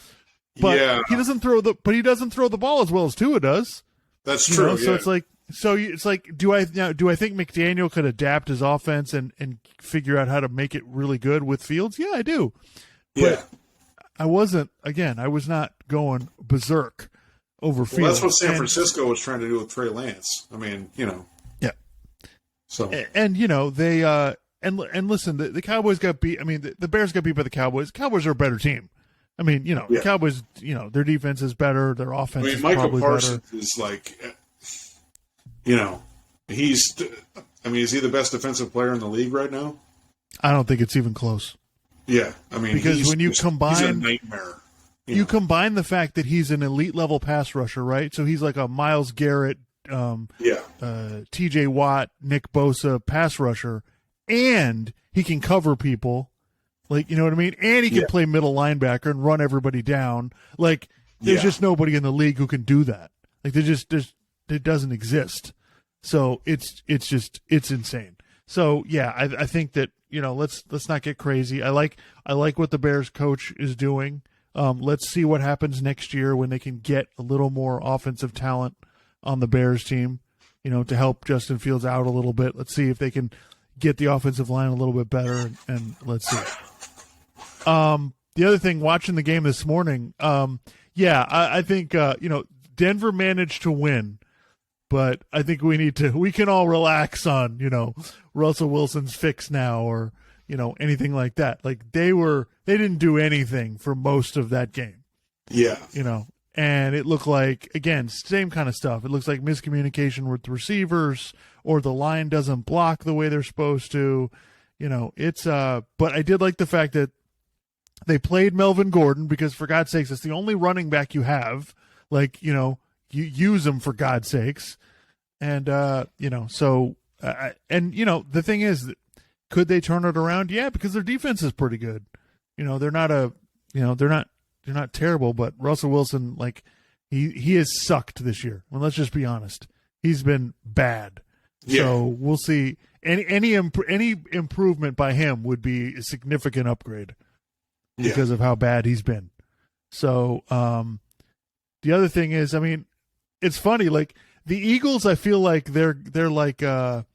yeah. he doesn't throw the ball as well as Tua does. That's true. Yeah. So it's like, do I think McDaniel could adapt his offense and figure out how to make it really good with Fields? Yeah, I do. Yeah. But I was not going berserk over Fields. Well, that's what San Francisco was trying to do with Trey Lance. I mean, Yeah. So they and listen, the Cowboys got beat. I mean, the Bears got beat by the Cowboys. Cowboys are a better team. I mean, the Cowboys, their defense is better. Their offense is Micah probably Parsons better. is like, is he the best defensive player in the league right now? I don't think it's even close. Yeah. I mean, because when you he's a nightmare. You combine the fact that he's an elite level pass rusher, right? So he's like a Myles Garrett, T.J. Watt, Nick Bosa pass rusher, and he can cover people. Like, you know what I mean? And he can play middle linebacker and run everybody down. Like, there's just nobody in the league who can do that. Like, it doesn't exist. So it's insane. So yeah, I think that, you know, let's not get crazy. I like what the Bears coach is doing. Let's see what happens next year when they can get a little more offensive talent on the Bears team, you know, to help Justin Fields out a little bit. Let's see if they can get the offensive line a little bit better, and let's see. The other thing, watching the game this morning, I think, you know, Denver managed to win, but I think we can all relax on, you know, Russell Wilson's fix now, or, you know, anything like that. Like, they didn't do anything for most of that game. Yeah. You know, and it looked like, again, same kind of stuff. It looks like miscommunication with the receivers, or the line doesn't block the way they're supposed to. You know, but I did like the fact that they played Melvin Gordon, because, for God's sakes, it's the only running back you have. Like, you know, you use him, for God's sakes. And, you know, so, and, you know, the thing is, could they turn it around? Yeah, because their defense is pretty good. You know, they're not terrible, but Russell Wilson, like, he has sucked this year. Well, let's just be honest. He's been bad. Yeah. So we'll see. Any improvement by him would be a significant upgrade because of how bad he's been. So, the other thing is, I mean, it's funny. Like, the Eagles, I feel like they're like the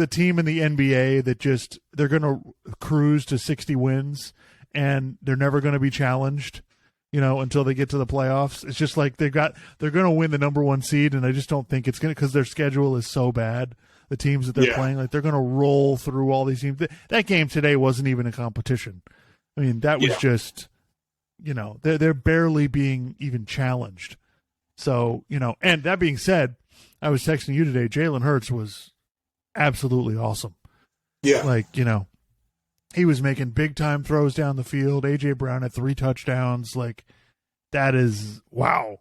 team in the NBA that they're going to cruise to 60 wins, and they're never going to be challenged, you know, until they get to the playoffs. It's just like they're going to win the number one seed, and I just don't think it's going to, because their schedule is so bad. The teams that they're playing, like, they're going to roll through all these teams. That game today wasn't even a competition. I mean, that was just, you know, they're barely being even challenged. So, you know, and that being said, I was texting you today, Jalen Hurts was absolutely awesome. Yeah. Like, you know, he was making big time throws down the field. A.J. Brown had 3 touchdowns. Like, that is, wow.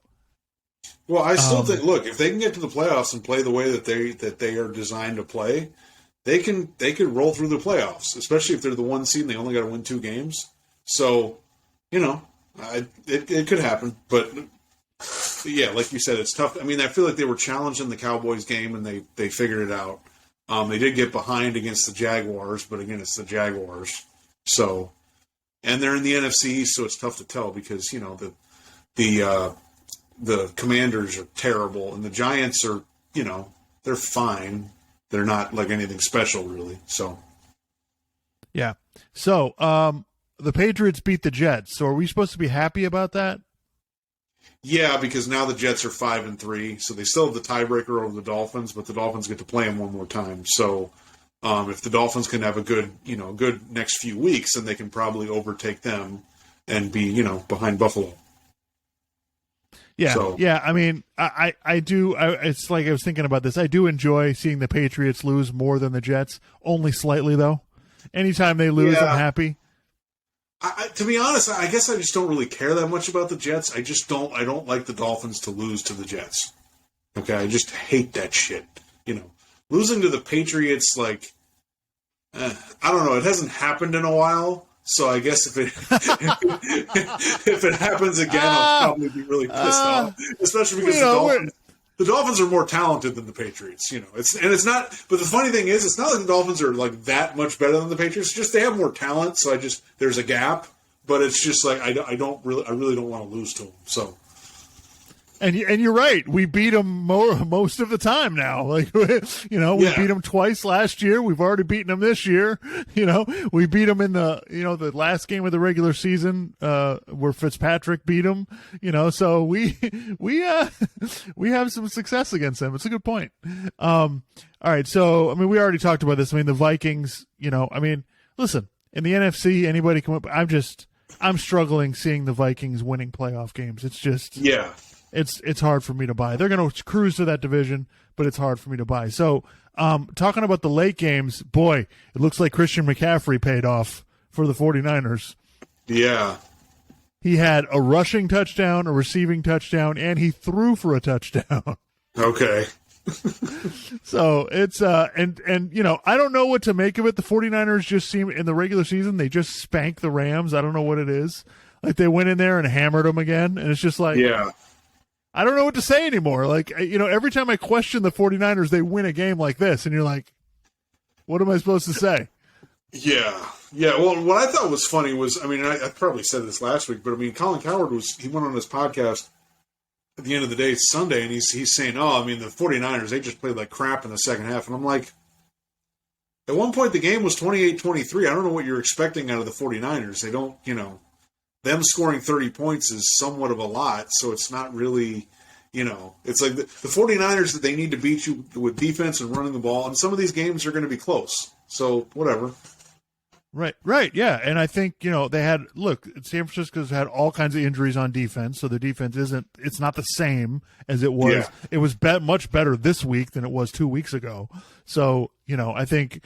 Well, I still think, look, if they can get to the playoffs and play the way that they are designed to play, they could roll through the playoffs, especially if they're the 1 seed and they only got to win 2 games. So, you know, it could happen, but yeah, like you said, it's tough. I mean, I feel like they were challenged in the Cowboys game, and they figured it out. They did get behind against the Jaguars, but again, it's the Jaguars. So, and they're in the NFC East, so it's tough to tell, because, you know, the Commanders are terrible, and the Giants are, you know, they're fine. They're not like anything special, really. So, yeah. So, the Patriots beat the Jets. So, are we supposed to be happy about that? Yeah, because now the Jets are 5-3, so they still have the tiebreaker over the Dolphins, but the Dolphins get to play them one more time. So, if the Dolphins can have a good next few weeks, then they can probably overtake them and be, you know, behind Buffalo. Yeah, so, yeah. I mean, I do. It's like I was thinking about this. I do enjoy seeing the Patriots lose more than the Jets, only slightly though. Anytime they lose, I'm happy. To be honest, I guess I just don't really care that much about the Jets. I don't like the Dolphins to lose to the Jets. Okay, I just hate that shit. You know, losing to the Patriots, like, I don't know. It hasn't happened in a while, so I guess if it happens again, I'll probably be really pissed off. Especially because the Dolphins are more talented than the Patriots. You know, it's not. But the funny thing is, it's not like the Dolphins are like that much better than the Patriots. It's just they have more talent, so there's a gap. But it's just like I really don't want to lose to them. So. And you're right. We beat them most of the time now. Like, you know, we beat them twice last year. We've already beaten them this year. You know, we beat them in the last game of the regular season where Fitzpatrick beat them. You know, so we have some success against them. It's a good point. All right. So, I mean, we already talked about this. I mean, the Vikings, you know, I mean, listen, in the NFC, anybody come up. I'm struggling seeing the Vikings winning playoff games. It's just, It's hard for me to buy. They're going to cruise to that division, but it's hard for me to buy. So, talking about the late games, boy, it looks like Christian McCaffrey paid off for the 49ers. Yeah. He had a rushing touchdown, a receiving touchdown, and he threw for a touchdown. Okay. So it's and I don't know what to make of it. The 49ers just seem in the regular season they just spanked the Rams. I don't know what it is. Like they went in there and hammered them again, and it's just like I don't know what to say anymore. Like every time I question the 49ers, they win a game like this, and you're like, what am I supposed to say? Yeah. Well, what I thought was funny was, I mean, I probably said this last week, but I mean, Colin Cowherd he went on his podcast at the end of the day, it's Sunday, and he's saying, oh, I mean, the 49ers, they just played like crap in the second half. And I'm like, at one point the game was 28-23. I don't know what you're expecting out of the 49ers. They don't, them scoring 30 points is somewhat of a lot, so it's not really, it's like the 49ers that they need to beat you with defense and running the ball, and some of these games are going to be close. So, whatever. Right, yeah. And I think, San Francisco's had all kinds of injuries on defense, so the defense it's not the same as it was. Yeah. It was much better this week than it was 2 weeks ago. So, I think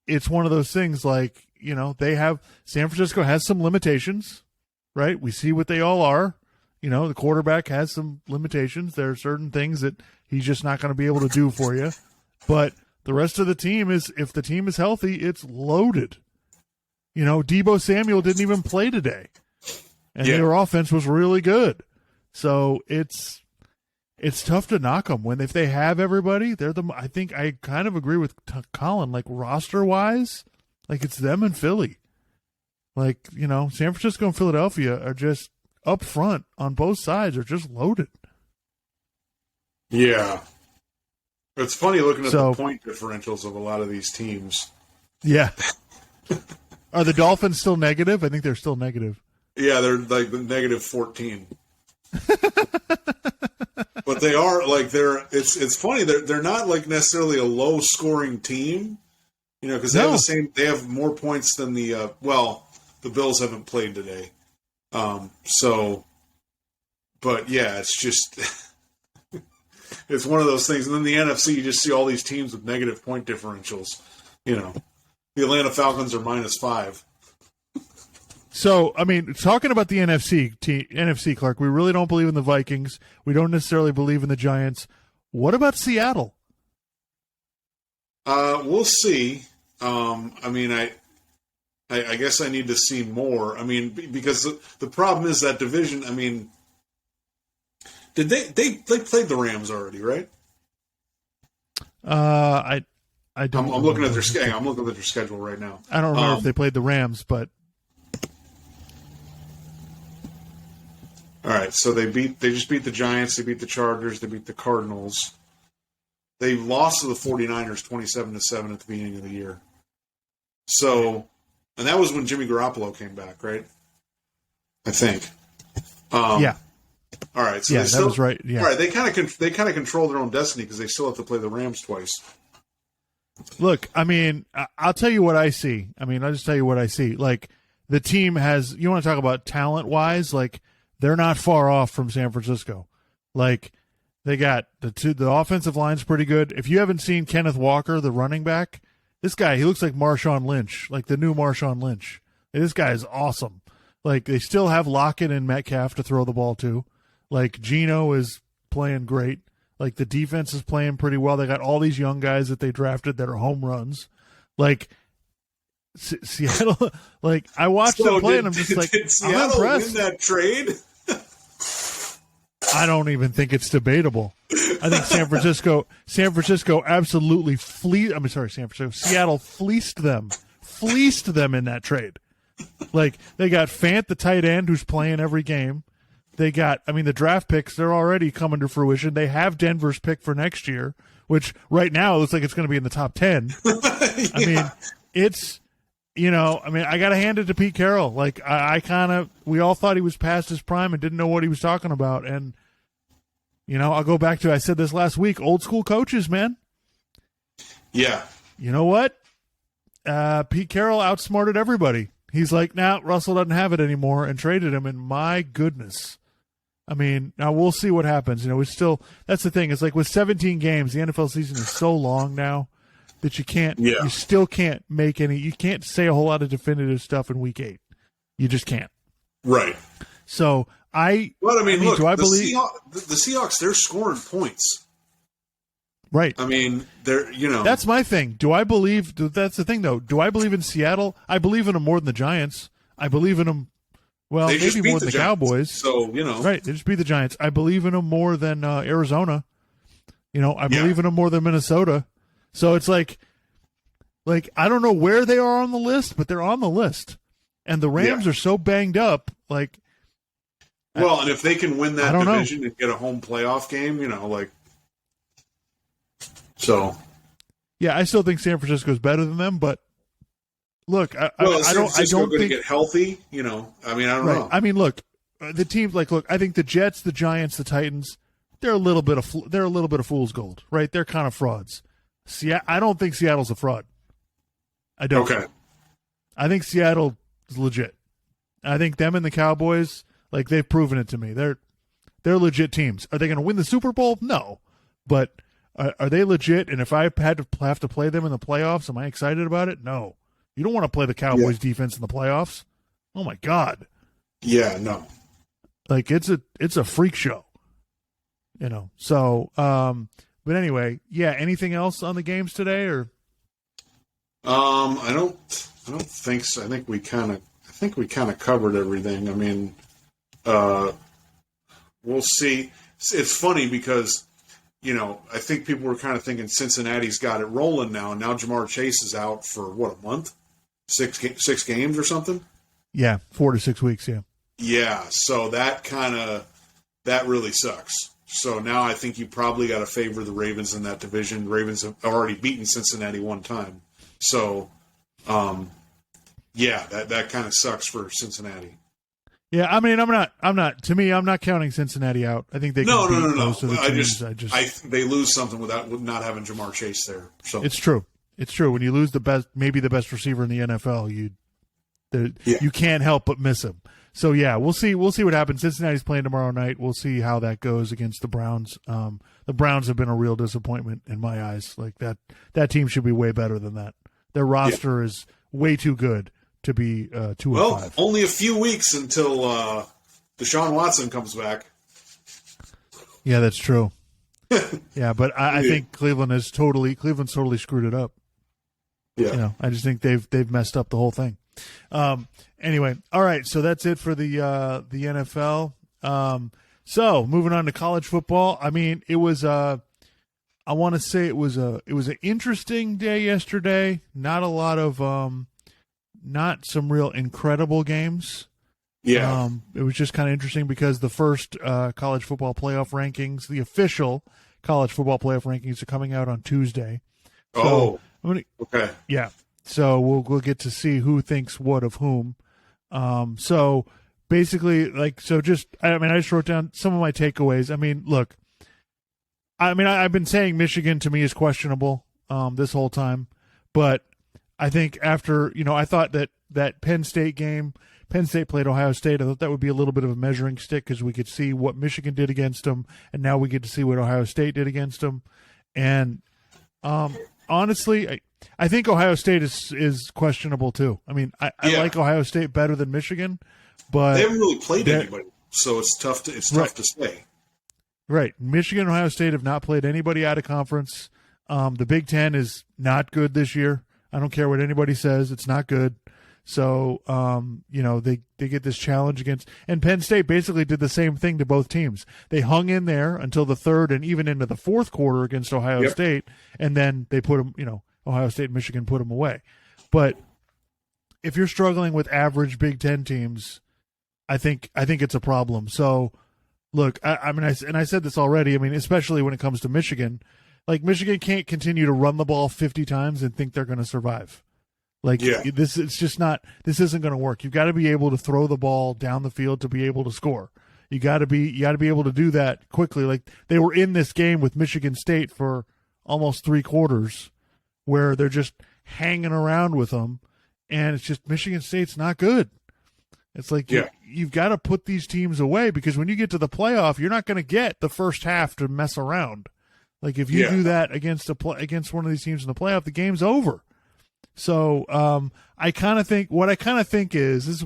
it's one of those things like, San Francisco has some limitations, right? We see what they all are. The quarterback has some limitations. There are certain things that he's just not going to be able to do for you. But the rest of the team if the team is healthy, it's loaded. Deebo Samuel didn't even play today, and their offense was really good. So it's tough to knock them if they have everybody. I think I kind of agree with Colin. Like roster wise, like it's them and Philly. Like San Francisco and Philadelphia are just up front on both sides are just loaded. Yeah. It's funny looking at the point differentials of a lot of these teams. Yeah. Are the Dolphins still negative? I think they're still negative. Yeah, they're like negative 14. But they are like it's funny they're not like necessarily a low scoring team, because they have more points than the Bills haven't played today. But yeah, it's just it's one of those things. And then the NFC, you just see all these teams with negative point differentials. The Atlanta Falcons are -5. So, I mean, talking about the NFC, Clark, we really don't believe in the Vikings. We don't necessarily believe in the Giants. What about Seattle? We'll see. I mean, I guess I need to see more. I mean, because the problem is that division. I mean, did they played the Rams already, right? I don't. I'm looking at their schedule. I'm looking at their schedule right now. I don't remember if they played the Rams, but all right. So they just beat the Giants. They beat the Chargers. They beat the Cardinals. They lost to the 49ers 27-7 at the beginning of the year. So, and that was when Jimmy Garoppolo came back, right? I think. Yeah. All right. So that was right. Yeah. All right. They kind of control their own destiny because they still have to play the Rams twice. Look, I mean, I'll tell you what I see. I mean, I'll just tell you what I see. Like, the team has, you want to talk about talent-wise, like, they're not far off from San Francisco. Like, they got the offensive line's pretty good. If you haven't seen Kenneth Walker, the running back, this guy, he looks like Marshawn Lynch, like the new Marshawn Lynch. This guy is awesome. Like, they still have Lockett and Metcalf to throw the ball to. Like, Geno is playing great. Like, the defense is playing pretty well. They got all these young guys that they drafted that are home runs. Like, Seattle, like, I watched them play, and I'm just like, did Seattle I'm impressed. Win that trade? I don't even think it's debatable. I think San Francisco absolutely Seattle fleeced them in that trade. Like, they got Fant, the tight end, who's playing every game. They got, the draft picks, they're already coming to fruition. They have Denver's pick for next year, which right now looks like it's going to be in the top 10. Yeah. I mean, it's, I got to hand it to Pete Carroll. Like, we all thought he was past his prime and didn't know what he was talking about. And, I'll go back to, I said this last week, old school coaches, man. Yeah. You know what? Pete Carroll outsmarted everybody. He's like, nah, Russell doesn't have it anymore, and traded him. And my goodness. Now we'll see what happens. That's the thing. It's like with 17 games, the NFL season is so long now that you still can't you can't say a whole lot of definitive stuff in week 8. You just can't. Right. So But I mean, look, do I the believe the Seahawks? They're scoring points. Right. I mean, they're That's my thing. Do I believe? That's the thing, though. Do I believe in Seattle? I believe in them more than the Giants. I believe in them. Well, they maybe more than the Giants, Cowboys. So right? They just beat the Giants. I believe in them more than Arizona. I believe in them more than Minnesota. So it's like I don't know where they are on the list, but they're on the list. And the Rams are so banged up. And if they can win that division and get a home playoff game, so. Yeah, I still think San Francisco's better than them, but look, I don't going to think get healthy. I don't know. I mean, look, the teams I think the Jets, the Giants, the Titans. They're a little bit of fool's gold, right? They're kind of frauds. I don't think Seattle's a fraud. I don't. Okay. I think Seattle is legit. I think them and the Cowboys, they've proven it to me. They're legit teams. Are they going to win the Super Bowl? No, but are they legit? And if I have to play them in the playoffs, am I excited about it? No. You don't want to play the Cowboys defense in the playoffs. Oh my God. Yeah. No. It's a freak show. So, but anyway, anything else on the games today or? I don't think so. I think we kind of covered everything. I mean, we'll see. It's funny because, I think people were kind of thinking Cincinnati's got it rolling now, and now Jamar Chase is out for a month? 6 games or something? Yeah, 4 to 6 weeks, yeah. Yeah, so that really sucks. So now I think you probably got to favor the Ravens in that division. Ravens have already beaten Cincinnati one time. So, that kind of sucks for Cincinnati. Yeah, I mean, I'm not counting Cincinnati out. I think they can beat most of the teams. They lose something with not having Jamar Chase there. So it's true. It's true. When you lose maybe the best receiver in the NFL, you can't help but miss him. So we'll see what happens. Cincinnati's playing tomorrow night. We'll see how that goes against the Browns. The Browns have been a real disappointment in my eyes. That team should be way better than that. Their roster is way too good to be 2-5. Well, only a few weeks until Deshaun Watson comes back. Yeah, that's true. Yeah, but I think Cleveland's totally screwed it up. Yeah, I just think they've messed up the whole thing. Anyway, all right, so that's it for the NFL. So moving on to college football. I mean, it was I want to say it was an interesting day yesterday. Not a lot of not some real incredible games. Yeah. It was just kind of interesting because the first college football playoff rankings, the official college football playoff rankings, are coming out on Tuesday. So okay. Yeah. So we'll get to see who thinks what of whom. So basically, I just wrote down some of my takeaways. I mean, look, I've been saying Michigan to me is questionable this whole time, but I think after, I thought that Penn State game, Penn State played Ohio State. I thought that would be a little bit of a measuring stick because we could see what Michigan did against them, and now we get to see what Ohio State did against them. And honestly, I think Ohio State is questionable too. I mean, I like Ohio State better than Michigan, but they haven't really played anybody, so it's tough to say. Right, Michigan and Ohio State have not played anybody out of conference. The Big Ten is not good this year. I don't care what anybody says; it's not good. So, they get this challenge against, and Penn State basically did the same thing to both teams. They hung in there until the third and even into the fourth quarter against Ohio State, and then they put them, Ohio State and Michigan put them away. But if you're struggling with average Big Ten teams, I think it's a problem. So, look, I said this already. I mean, especially when it comes to Michigan, Michigan can't continue to run the ball 50 times and think they're going to survive. This isn't going to work. You've got to be able to throw the ball down the field to be able to score. You got to be able to do that quickly. They were in this game with Michigan State for almost 3 quarters where they're just hanging around with them, and it's just Michigan State's not good. It's you've got to put these teams away because when you get to the playoff, you're not going to get the first half to mess around. If you do that against one of these teams in the playoff, the game's over. So I kind of think is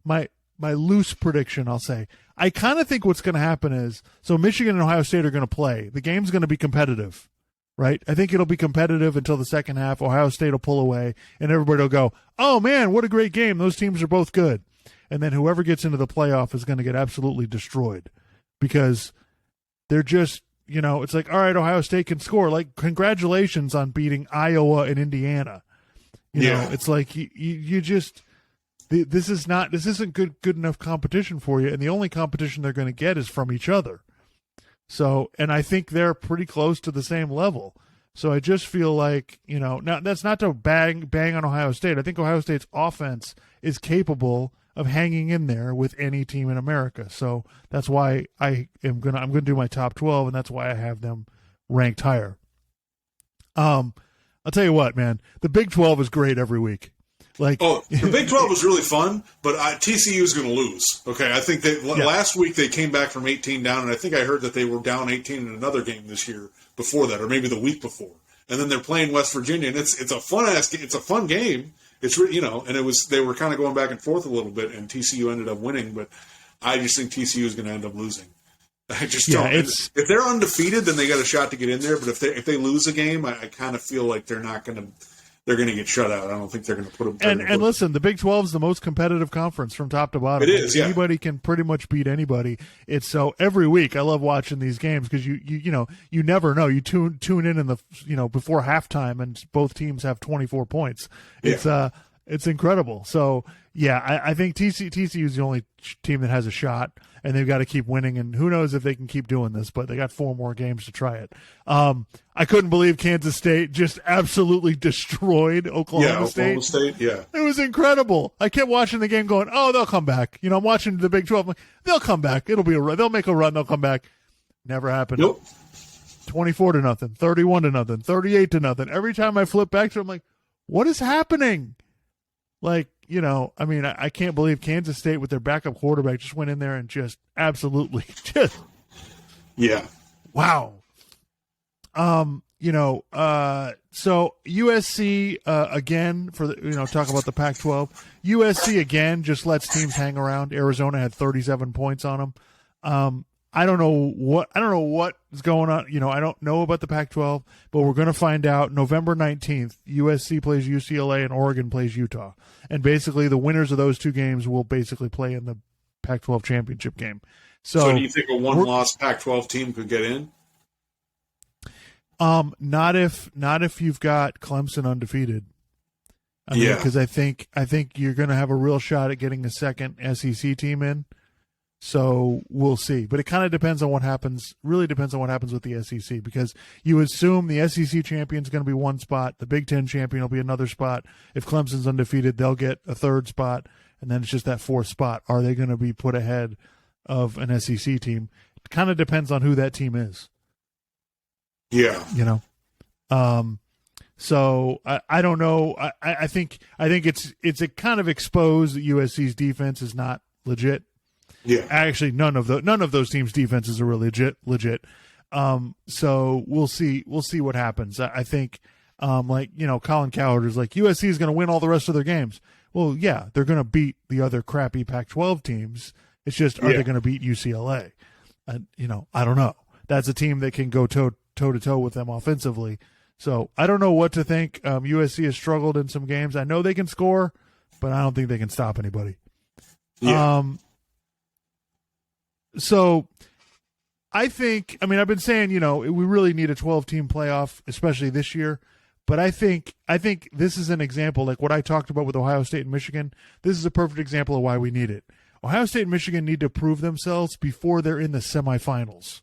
my loose prediction. I'll say I kind of think what's going to happen is, so Michigan and Ohio State are going to play. The game's going to be competitive, right? I think it'll be competitive until the second half. Ohio State will pull away, and everybody will go, oh, man, what a great game. Those teams are both good. And then whoever gets into the playoff is going to get absolutely destroyed because they're just, it's like, all right, Ohio State can score. Like, congratulations on beating Iowa and Indiana. You know, it's like you just – this isn't good enough competition for you, and the only competition they're going to get is from each other. So, and I think they're pretty close to the same level. So I just feel like, now that's not to bang on Ohio State. I think Ohio State's offense is capable of hanging in there with any team in America. So that's why I'm gonna do my top 12, and that's why I have them ranked higher. I'll tell you what, man, the Big 12 is great every week. The Big 12 was really fun, but TCU is going to lose. Okay, I think last week they came back from 18 down, and I think I heard that they were down 18 in another game this year before that, or maybe the week before. And then they're playing West Virginia, and it's a fun game. It's and they were kind of going back and forth a little bit, and TCU ended up winning, but I just think TCU is going to end up losing. I just don't. If they're undefeated, then they got a shot to get in there. But if they lose a game, I kind of feel like they're going to get shut out. I don't think they're going to put them. And listen, the Big 12 is the most competitive conference from top to bottom. It is. Yeah. Anybody can pretty much beat anybody. It's so every week I love watching these games because you never know. You tune in the before halftime and both teams have 24 points. It's incredible. So I think TCU is the only team that has a shot. And they've got to keep winning, and who knows if they can keep doing this, but they got 4 more games to try it. I couldn't believe Kansas State just absolutely destroyed Oklahoma State. It was incredible. I kept watching the game going, oh, they'll come back. I'm watching the Big 12. I'm like, they'll come back. It'll be a run. They'll make a run. They'll come back. Never happened. Nope. 24-0, 31-0, 38-0. Every time I flip back to it, I'm like, what is happening? Like, I can't believe Kansas State with their backup quarterback just went in there and just absolutely wow. So USC again for the talk about the Pac-12. USC again just lets teams hang around. Arizona had 37 points on them. I don't know what is going on. I don't know about the Pac-12, but we're going to find out November 19th. USC plays UCLA and Oregon plays Utah. And basically the winners of those two games will basically play in the Pac-12 championship game. So do you think a one-loss Pac-12 team could get in? Not if you've got Clemson undefeated. Because I think you're going to have a real shot at getting a second SEC team in. So we'll see. But it kind of depends on what happens, really depends on what happens with the SEC, because you assume the SEC champion is going to be one spot, the Big Ten champion will be another spot. If Clemson's undefeated, they'll get a third spot, and then it's just that fourth spot. Are they going to be put ahead of an SEC team? It kind of depends on who that team is. Yeah. So I don't know. I think it's a kind of exposed that USC's defense is not legit. Yeah, actually, none of those teams' defenses are really legit. So we'll see what happens. I think, Colin Cowherd is like, USC is going to win all the rest of their games. Well, yeah, they're going to beat the other crappy Pac-12 teams. It's just, are they going to beat UCLA? I don't know. That's a team that can go toe to toe with them offensively. So I don't know what to think. USC has struggled in some games. I know they can score, but I don't think they can stop anybody. Yeah. So I think, I've been saying, we really need a 12-team playoff, especially this year. But I think this is an example, like what I talked about with Ohio State and Michigan. This is a perfect example of why we need it. Ohio State and Michigan need to prove themselves before they're in the semifinals.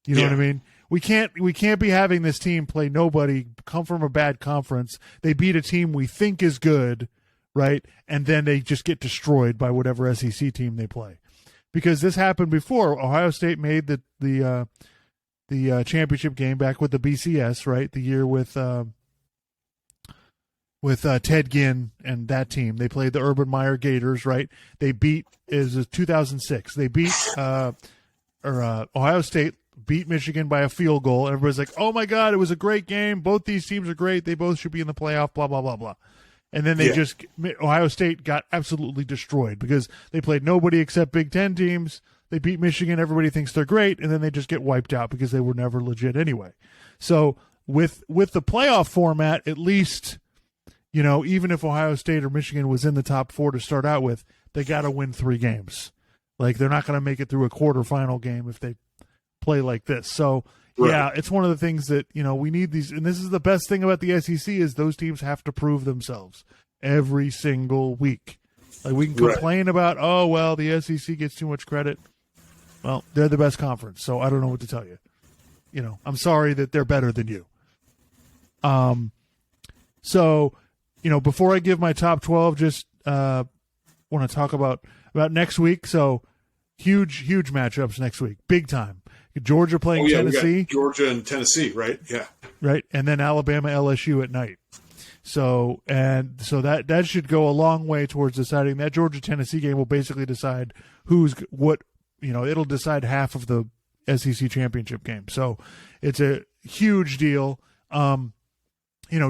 You know what I mean? We can't be having this team play nobody, come from a bad conference. They beat a team we think is good, right? And then they just get destroyed by whatever SEC team they play. Because this happened before. Ohio State made the championship game back with the BCS, right? The year with Ted Ginn and that team. They played the Urban Meyer Gators, right? They beat, it was 2006. They beat Ohio State beat Michigan by a field goal. Everybody's like, oh my God, it was a great game. Both these teams are great. They both should be in the playoff, blah, blah, blah, blah. And then Ohio State got absolutely destroyed because they played nobody except Big Ten teams. They beat Michigan. Everybody thinks they're great, and then they just get wiped out because they were never legit anyway. So with the playoff format, at least, even if Ohio State or Michigan was in the top 4 to start out with, they got to win 3 games. Like, they're not going to make it through a quarterfinal game if they play like this. So, right. Yeah, it's one of the things that, we need these. And this is the best thing about the SEC is those teams have to prove themselves every single week. Like, we can complain about, the SEC gets too much credit. Well, they're the best conference, so I don't know what to tell you. I'm sorry that they're better than you. So, before I give my top 12, just want to talk about next week. So, huge matchups next week, big time. Georgia playing Tennessee. We got Georgia and Tennessee, right? Yeah. Right, and then Alabama, LSU at night. So that should go a long way towards deciding. That Georgia-Tennessee game will basically decide who's what. It'll decide half of the SEC championship game. So it's a huge deal.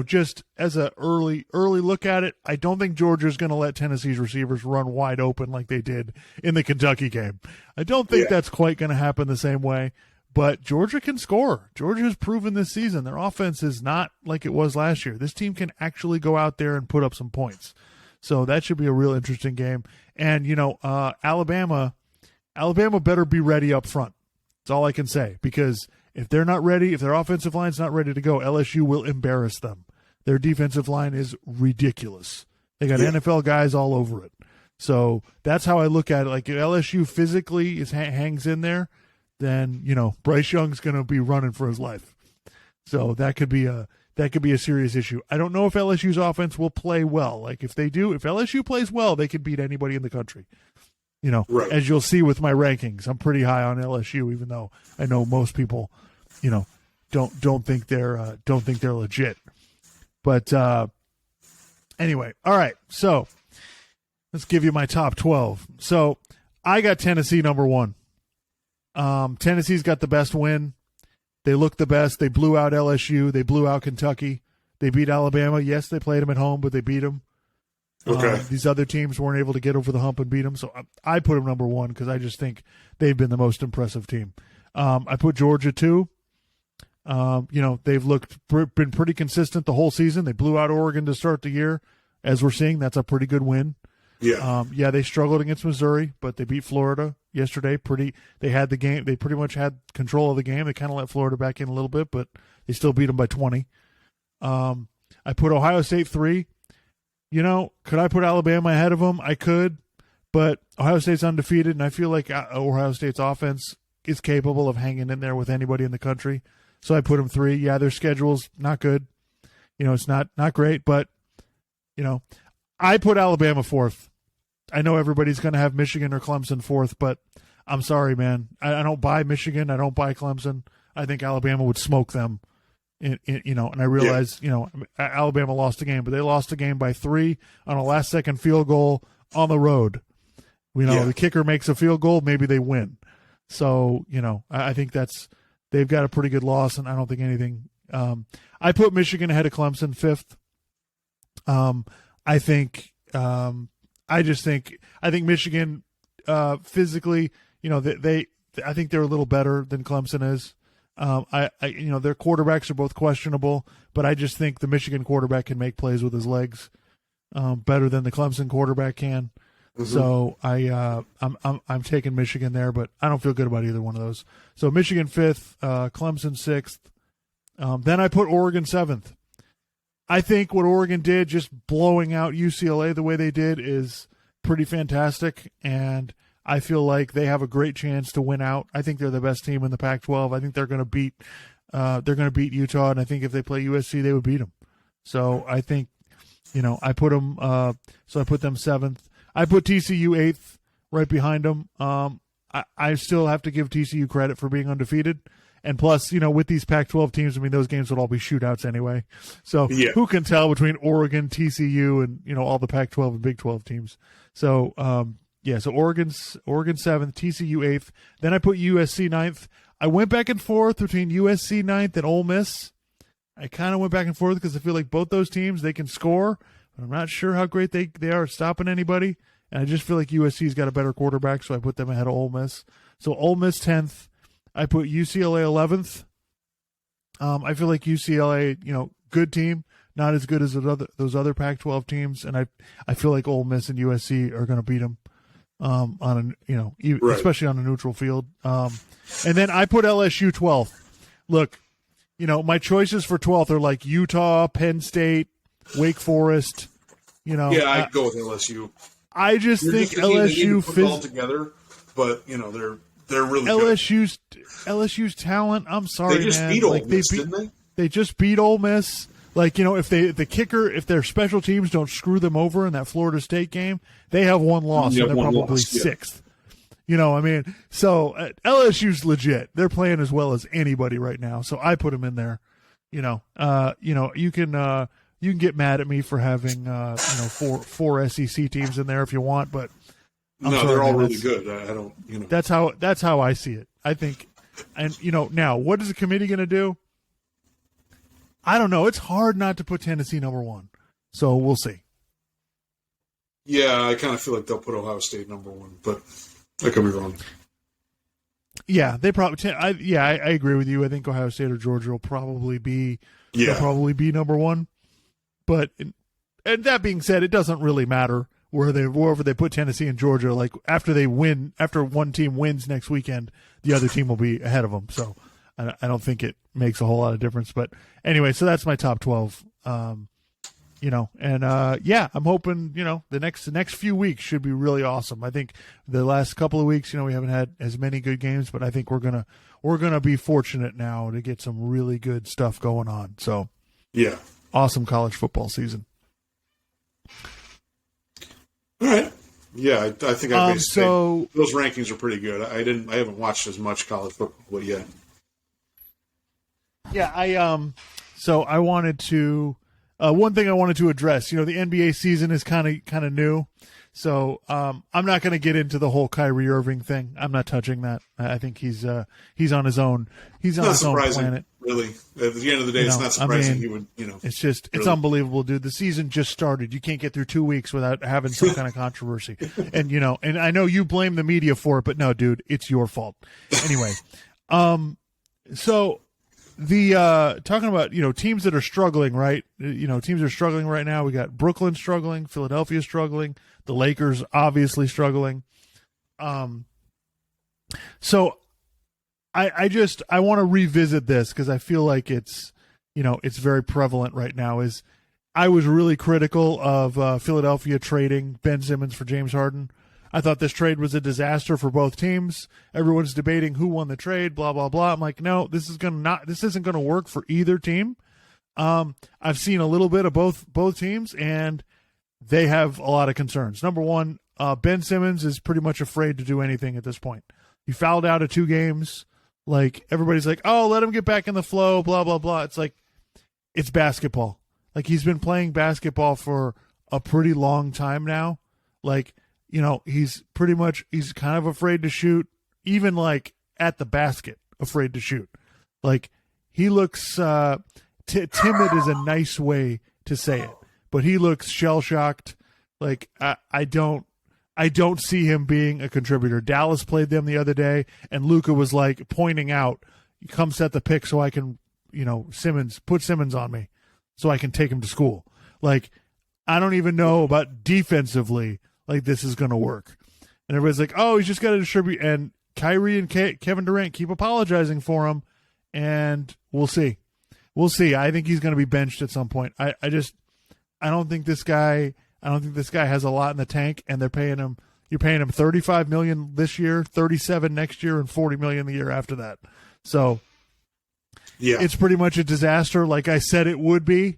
Just as a early look at it, I don't think Georgia's going to let Tennessee's receivers run wide open like they did in the Kentucky game. I don't think that's quite going to happen the same way. But Georgia can score. Georgia has proven this season their offense is not like it was last year. This team can actually go out there and put up some points. So that should be a real interesting game. And, Alabama better be ready up front. That's all I can say. Because if they're not ready, if their offensive line's not ready to go, LSU will embarrass them. Their defensive line is ridiculous. They got NFL guys all over it. So that's how I look at it. Like, if LSU physically hangs in there, then Bryce Young's going to be running for his life. So that could be a serious issue. I don't know if LSU's offense will play well. Like, if they do, if LSU plays well, they could beat anybody in the country. As you'll see with my rankings, I'm pretty high on LSU, even though I know most people, don't think they're legit. But anyway, all right. So let's give you my top 12. So I got Tennessee number 1. Tennessee's got the best win. They look the best. They blew out LSU. They blew out Kentucky. They beat Alabama. Yes, they played them at home, but they beat them. Okay. These other teams weren't able to get over the hump and beat them. So I put them number 1 because I just think they've been the most impressive team. I put Georgia 2. They've been pretty consistent the whole season. They blew out Oregon to start the year. As we're seeing, that's a pretty good win. Yeah. They struggled against Missouri, but they beat Florida yesterday. They had the game. They pretty much had control of the game. They kind of let Florida back in a little bit, but they still beat them by 20. I put Ohio State 3. Could I put Alabama ahead of them? I could, but Ohio State's undefeated, and I feel like Ohio State's offense is capable of hanging in there with anybody in the country. So I put them 3. Yeah, their schedule's not good. It's not great, but, I put Alabama 4th. I know everybody's going to have Michigan or Clemson 4th, but I'm sorry, man. I don't buy Michigan. I don't buy Clemson. I think Alabama would smoke them. And I realize, Alabama lost the game, but they lost the game by 3 on a last-second field goal on the road. The kicker makes a field goal, maybe they win. So, I think they've got a pretty good loss, and I don't think anything. I put Michigan ahead of Clemson 5th. I think Michigan physically, I think they're a little better than Clemson is. Their quarterbacks are both questionable, but I just think the Michigan quarterback can make plays with his legs better than the Clemson quarterback can. Mm-hmm. So I'm taking Michigan there, but I don't feel good about either one of those. So Michigan 5th, Clemson 6th. Then I put Oregon 7th. I think what Oregon did, just blowing out UCLA the way they did, is pretty fantastic, and I feel like they have a great chance to win out. I think they're the best team in the Pac-12. I think they're going to beat Utah, and I think if they play USC, they would beat them. So I think, I put them. So I put them 7th. I put TCU 8th, right behind them. I still have to give TCU credit for being undefeated. And plus, with these Pac-12 teams, those games would all be shootouts anyway. So who can tell between Oregon, TCU, and, all the Pac-12 and Big 12 teams. So, so Oregon's 7th, TCU 8th. Then I put USC 9th. I went back and forth between USC 9th and Ole Miss. I kind of went back and forth because I feel like both those teams, they can score, but I'm not sure how great they are at stopping anybody. And I just feel like USC's got a better quarterback, so I put them ahead of Ole Miss. So Ole Miss 10th. I put UCLA 11th. I feel like UCLA, good team, not as good as those other Pac-12 teams, and I feel like Ole Miss and USC are going to beat them especially on a neutral field. And then I put LSU 12th. Look, my choices for 12th are like Utah, Penn State, Wake Forest. Yeah, I'd go with LSU. I just think LSU put it all together, but they're really LSU's talent. I'm sorry, they just man. beat Ole Miss, didn't they? They just beat Ole Miss. Like, if their special teams don't screw them over in that Florida State game, they have one loss, and they're probably sixth. So LSU's legit. They're playing as well as anybody right now. So I put them in there. You can get mad at me for having four SEC teams in there if you want, but they're all really good. I don't. That's how I see it. I think, and now what is the committee going to do? I don't know. It's hard not to put Tennessee number one, so we'll see. Yeah, I kind of feel like they'll put Ohio State number one, but I could be wrong. Yeah, they probably. I agree with you. I think Ohio State or Georgia will probably be number one. But and that being said, it doesn't really matter wherever they put Tennessee and Georgia. Like after one team wins next weekend, the other team will be ahead of them. So I don't think it makes a whole lot of difference. But anyway, so that's my top 12. I'm hoping the next few weeks should be really awesome. I think the last couple of weeks, we haven't had as many good games, but I think we're gonna be fortunate now to get some really good stuff going on. So yeah, awesome college football season. All right. Yeah, I think I basically those rankings are pretty good. I haven't watched as much college football yet. Yeah, I wanted to one thing I wanted to address, the NBA season is kind of new. So, I'm not going to get into the whole Kyrie Irving thing. I'm not touching that. I think he's on his own. He's on his own planet. Really, at the end of the day, it's not surprising he would. It's just it's unbelievable, dude. The season just started. You can't get through 2 weeks without having some kind of controversy. And and I know you blame the media for it, but no, dude, it's your fault. Anyway, so the talking about teams that are struggling, right? Teams are struggling right now. We got Brooklyn struggling, Philadelphia struggling, the Lakers obviously struggling. So I want to revisit this because I feel like it's very prevalent right now. Is I was really critical of Philadelphia trading Ben Simmons for James Harden. I thought this trade was a disaster for both teams. Everyone's debating who won the trade, blah blah blah. I'm like, no, this isn't gonna work for either team. I've seen a little bit of both teams, and they have a lot of concerns. Number one, Ben Simmons is pretty much afraid to do anything at this point. He fouled out of 2 games. Like everybody's like, oh, let him get back in the flow, blah blah blah. It's like it's basketball. Like he's been playing basketball for a pretty long time now. Like. He's kind of afraid to shoot, even like at the basket, afraid to shoot. Like he looks timid is a nice way to say it, but he looks shell shocked. Like I don't see him being a contributor. Dallas played them the other day, and Luka was like pointing out, "Come set the pick so I can, put Simmons on me, so I can take him to school." Like I don't even know about defensively. Like this is going to work. And everybody's like, oh, he's just got to distribute. And Kyrie and Kevin Durant keep apologizing for him. And we'll see. I think he's going to be benched at some point. I don't think this guy has a lot in the tank, and you're paying him $35 million this year, $37 next year, and $40 million the year after that. So yeah, it's pretty much a disaster like I said it would be.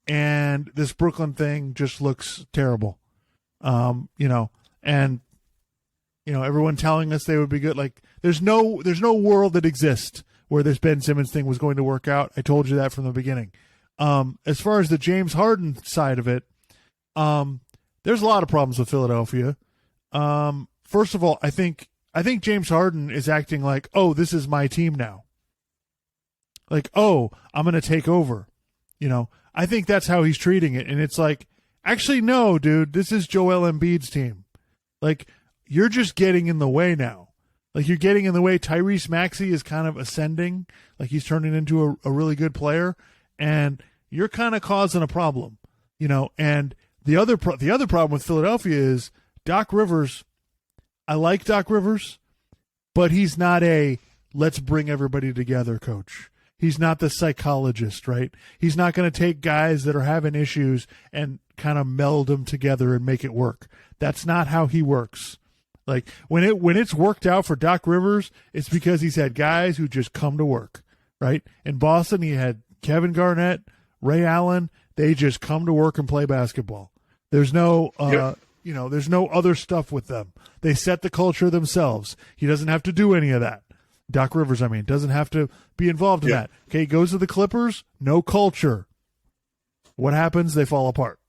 And this Brooklyn thing just looks terrible. Everyone telling us they would be good. Like there's no world that exists where this Ben Simmons thing was going to work out. I told you that from the beginning. As far as the James Harden side of it, there's a lot of problems with Philadelphia. First of all, I think James Harden is acting like, oh, this is my team now. Like, oh, I'm going to take over. I think that's how he's treating it. And it's like, actually, no, dude, this is Joel Embiid's team. Like, you're just getting in the way now. Like, you're getting in the way. Tyrese Maxey is kind of ascending. Like, he's turning into a really good player, and you're kind of causing a problem, you know. And the other problem with Philadelphia is Doc Rivers. I like Doc Rivers, but he's not a let's bring everybody together coach. He's not the psychologist, right? He's not going to take guys that are having issues and kind of meld them together and make it work. That's not how he works. Like, when it's worked out for Doc Rivers, it's because he's had guys who just come to work, right? In Boston, he had Kevin Garnett, Ray Allen. They just come to work and play basketball. There's no, there's no other stuff with them. They set the culture themselves. He doesn't have to do any of that. Doc Rivers, doesn't have to be involved in that. Okay, he goes to the Clippers, no culture. What happens? They fall apart.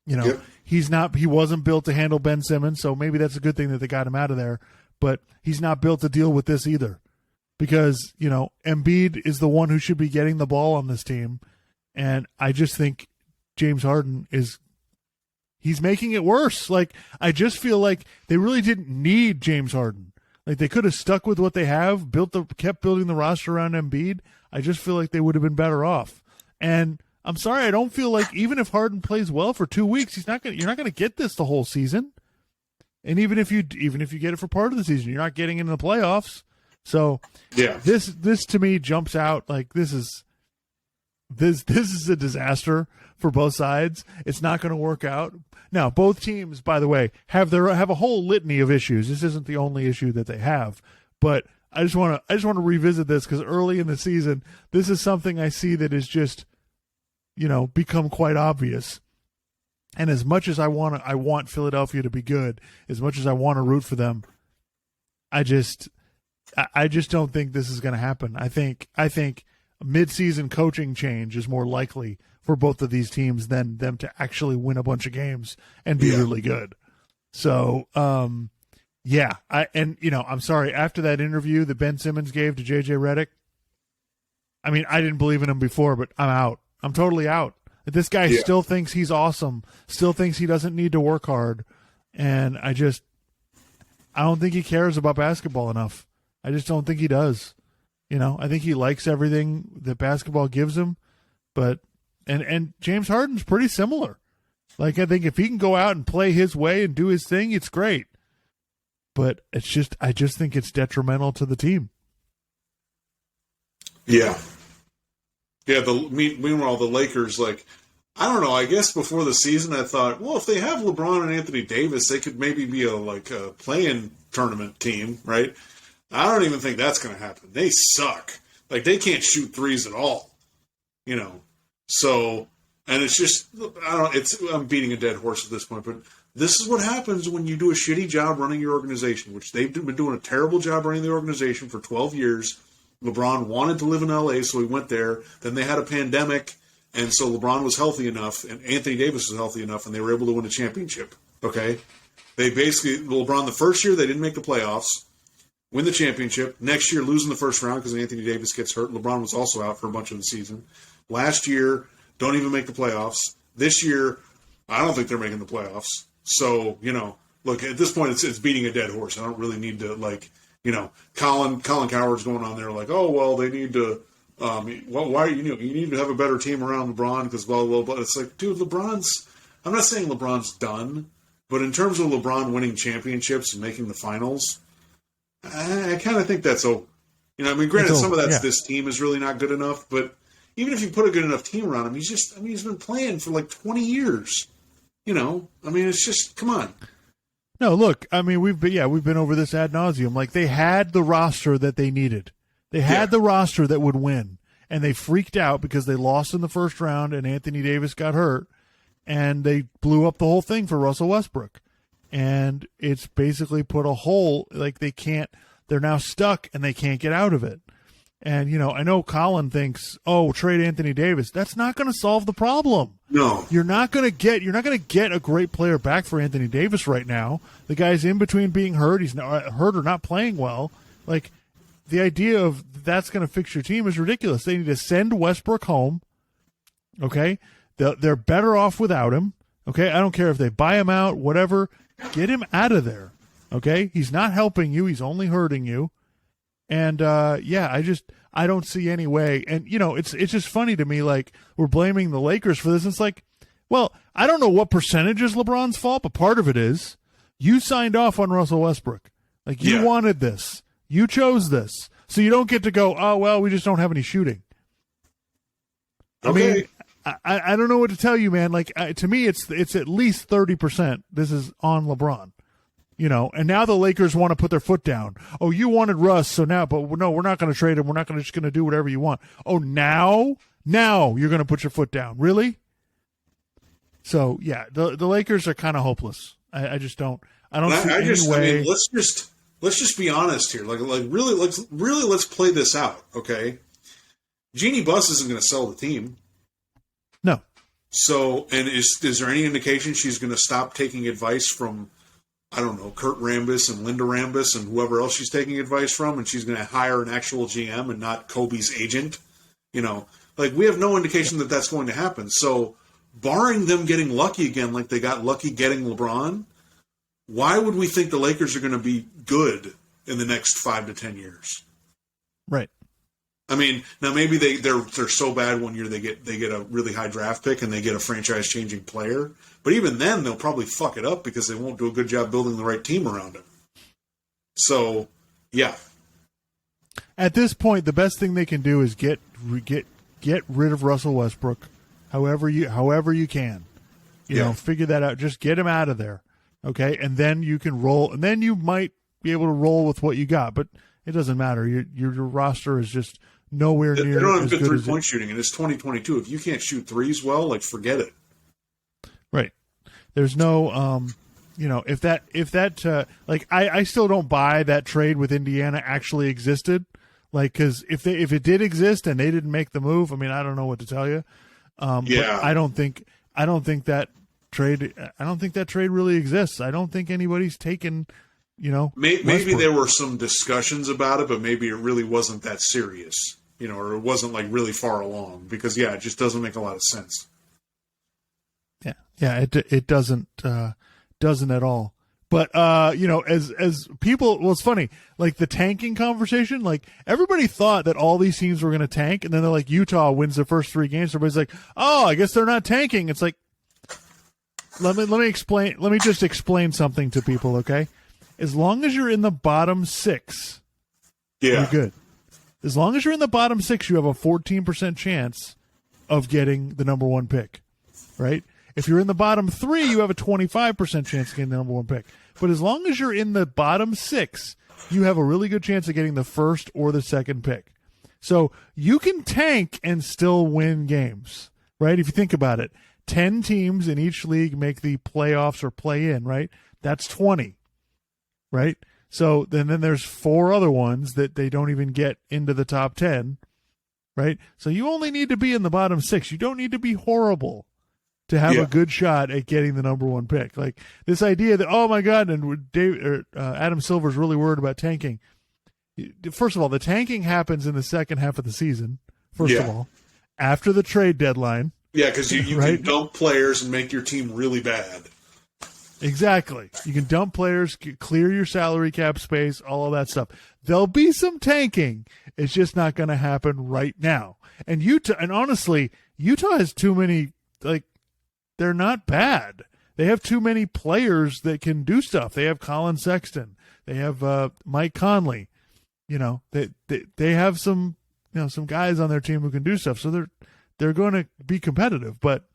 You know, he wasn't built to handle Ben Simmons, so maybe that's a good thing that they got him out of there. But he's not built to deal with this either, because, you know, Embiid is the one who should be getting the ball on this team, and I just think James Harden he's making it worse. Like, I just feel like they really didn't need James Harden. Like, they could have stuck with what they have, kept building the roster around Embiid. I just feel like they would have been better off. And I'm sorry, I don't feel like even if Harden plays well for 2 weeks, you're not going to get this the whole season. And even if you get it for part of the season, you're not getting into the playoffs. So this to me jumps out like this is a disaster for both sides. It's not going to work out. Now, both teams, by the way, have a whole litany of issues. This isn't the only issue that they have, but I just want to revisit this because early in the season, this is something I see that is just, you know, become quite obvious. And as much as I want Philadelphia to be good, as much as I want to root for them, I just don't think this is going to happen. I think a mid-season coaching change is more likely for both of these teams than them to actually win a bunch of games and be really good. So, I'm sorry, after that interview that Ben Simmons gave to JJ Redick, I didn't believe in him before, but I'm out. I'm totally out. This guy still thinks he's awesome, still thinks he doesn't need to work hard, and I don't think he cares about basketball enough. I just don't think he does. You know, I think he likes everything that basketball gives him, but and James Harden's pretty similar. Like, I think if he can go out and play his way and do his thing, it's great. But I just think it's detrimental to the team. Yeah. Yeah, meanwhile, the Lakers, like, I don't know, I guess before the season I thought, well, if they have LeBron and Anthony Davis, they could maybe be a play-in tournament team, right? I don't even think that's going to happen. They suck. Like, they can't shoot threes at all, you know. So, and it's just, I'm beating a dead horse at this point, but this is what happens when you do a shitty job running your organization, which they've been doing a terrible job running the organization for 12 years. LeBron wanted to live in LA, so he went there. Then they had a pandemic, and so LeBron was healthy enough, and Anthony Davis was healthy enough, and they were able to win a championship. Okay? They basically, LeBron, the first year they didn't make the playoffs, win the championship. Next year, losing the first round because Anthony Davis gets hurt. LeBron was also out for a bunch of the season. Last year, don't even make the playoffs. This year, I don't think they're making the playoffs. So, you know, look, at this point, it's beating a dead horse. I don't really need to, like, you know, Colin Cowherd's going on there like, oh, well, they need to, you need to have a better team around LeBron because blah, blah, blah. It's like, dude, I'm not saying LeBron's done, but in terms of LeBron winning championships and making the finals, I kind of think that's, granted, some of that's this team is really not good enough, but even if you put a good enough team around him, he's been playing for like 20 years. You know, it's just, come on. No, look, we've been over this ad nauseum. Like, they had the roster that they needed. They had the roster that would win, and they freaked out because they lost in the first round and Anthony Davis got hurt, and they blew up the whole thing for Russell Westbrook. And it's basically put a hole, like they're now stuck and they can't get out of it. And, you know, I know Colin thinks, trade Anthony Davis. That's not going to solve the problem. No. You're not going to get a great player back for Anthony Davis right now. The guy's in between being hurt. He's not hurt or not playing well. Like, the idea of that's going to fix your team is ridiculous. They need to send Westbrook home. Okay? They're better off without him. Okay? I don't care if they buy him out, whatever. Get him out of there. Okay, he's not helping you; he's only hurting you. And I don't see any way. And it's just funny to me. Like, we're blaming the Lakers for this. It's like, well, I don't know what percentage is LeBron's fault, but part of it is you signed off on Russell Westbrook. Like, you wanted this, you chose this, so you don't get to go, oh well, we just don't have any shooting. Okay. I mean, I don't know what to tell you, man. Like, to me, it's at least 30%. This is on LeBron. And now the Lakers want to put their foot down. Oh, you wanted Russ, so now, but no, we're not going to trade him. We're not just going to do whatever you want. Oh, now you're going to put your foot down. Really? So yeah, the Lakers are kind of hopeless. I just don't. I don't see any way. I mean, let's just be honest here. Like really, let's play this out. Okay, Jeannie Buss isn't going to sell the team. No. So, and is there any indication she's going to stop taking advice from, I don't know, Kurt Rambis and Linda Rambis and whoever else she's taking advice from, and she's going to hire an actual GM and not Kobe's agent? Like, we have no indication that that's going to happen. So, barring them getting lucky again, like they got lucky getting LeBron, why would we think the Lakers are going to be good in the next 5 to 10 years? Right. I mean, now maybe they're so bad one year they get a really high draft pick and they get a franchise changing player, but even then they'll probably fuck it up because they won't do a good job building the right team around him. So, yeah. At this point, the best thing they can do is get rid of Russell Westbrook, however you can. Figure that out. Just get him out of there, okay? And then you can roll, and then you might be able to roll with what you got. But it doesn't matter. Your roster is just nowhere near. They don't have as good good 3-point shooting, and it's 2022. If you can't shoot threes well, like, forget it. Right. There's no, if that I still don't buy that trade with Indiana actually existed. Like, because if it did exist and they didn't make the move, I mean, I don't know what to tell you. But I don't think that trade really exists. I don't think anybody's taken. Maybe there were some discussions about it, but maybe it really wasn't that serious, or it wasn't like really far along because it just doesn't make a lot of sense. Yeah, it doesn't at all. But as people, well, it's funny, like the tanking conversation, like everybody thought that all these teams were going to tank, and then they're like, Utah wins the first 3 games. Everybody's like, oh, I guess they're not tanking. It's like, let me just explain something to people, okay? As long as you're in the bottom 6, you're good. As long as you're in the bottom 6, you have a 14% chance of getting the number 1 pick, right? If you're in the bottom 3, you have a 25% chance of getting the number 1 pick. But as long as you're in the bottom 6, you have a really good chance of getting the first or the second pick. So you can tank and still win games, right? If you think about it, 10 teams in each league make the playoffs or play in, right? That's 20. Right? So then there's 4 other ones that they don't even get into the top 10, right? So you only need to be in the bottom 6. You don't need to be horrible to have a good shot at getting the number 1 pick. Like this idea that, oh my God, and Adam Silver's really worried about tanking. First of all, the tanking happens in the second half of the season, first of all, after the trade deadline. Yeah, because you can dump players and make your team really bad. Exactly. You can dump players, clear your salary cap space, all of that stuff. There'll be some tanking. It's just not going to happen right now. And honestly, Utah has too many, they're not bad. They have too many players that can do stuff. They have Colin Sexton. They have Mike Conley. They have some guys on their team who can do stuff. So they're going to be competitive, but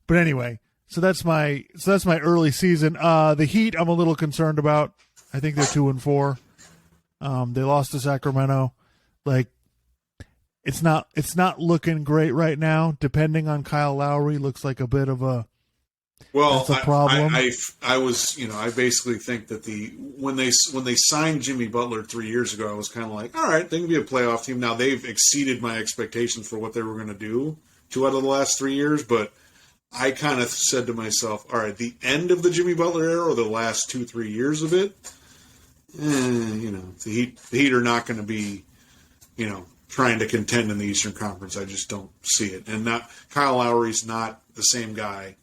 but anyway, so that's my early season. The Heat, I'm a little concerned about. I think they're 2-4. They lost to Sacramento. Like, it's not looking great right now. Depending on Kyle Lowry, looks like a bit of a that's a problem. I basically think that when they signed Jimmy Butler 3 years ago, I was kind of like, all right, they can be a playoff team. Now they've exceeded my expectations for what they were going to do 2 out of the last 3 years, but I kind of said to myself, all right, the end of the Jimmy Butler era or the last 2-3 years of it, the Heat are not going to be, trying to contend in the Eastern Conference. I just don't see it. And Kyle Lowry's not the same guy.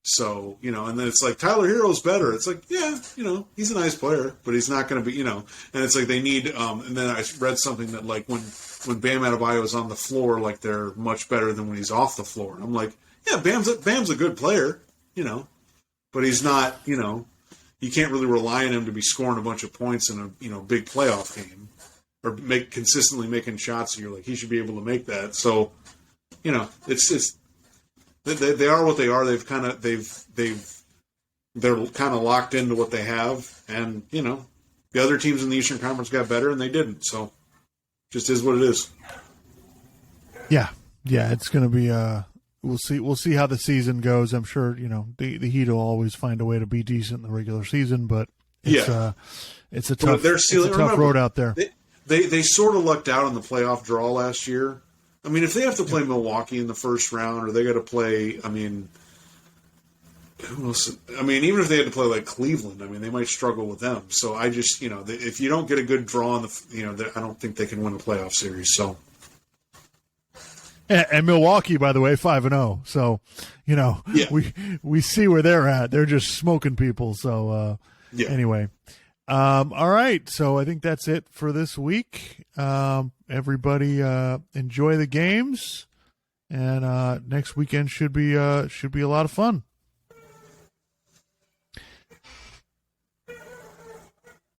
So, and then it's like Tyler Hero's better. It's like, yeah, he's a nice player, but he's not going to be, and it's like they need, and then I read something that like when Bam Adebayo is on the floor, like they're much better than when he's off the floor. And I'm like, yeah, Bam's a good player, but he's not, you can't really rely on him to be scoring a bunch of points in a, big playoff game or consistently making shots. And you're like, he should be able to make that. So, it's they are what they are. They're kind of locked into what they have, and the other teams in the Eastern Conference got better and they didn't. So, just is what it is. Yeah, it's going to be. We'll see how the season goes. I'm sure the Heat will always find a way to be decent in the regular season, but it's a tough road out there. They sort of lucked out in the playoff draw last year. I mean, if they have to play Milwaukee in the first round, or they got to play, who else? Even if they had to play like Cleveland, they might struggle with them. So I just, if you don't get a good draw, I don't think they can win a playoff series. So. And Milwaukee, by the way, 5-0. So, we see where they're at. They're just smoking people. So, anyway. All right. So I think that's it for this week. Everybody, enjoy the games, and next weekend should be a lot of fun.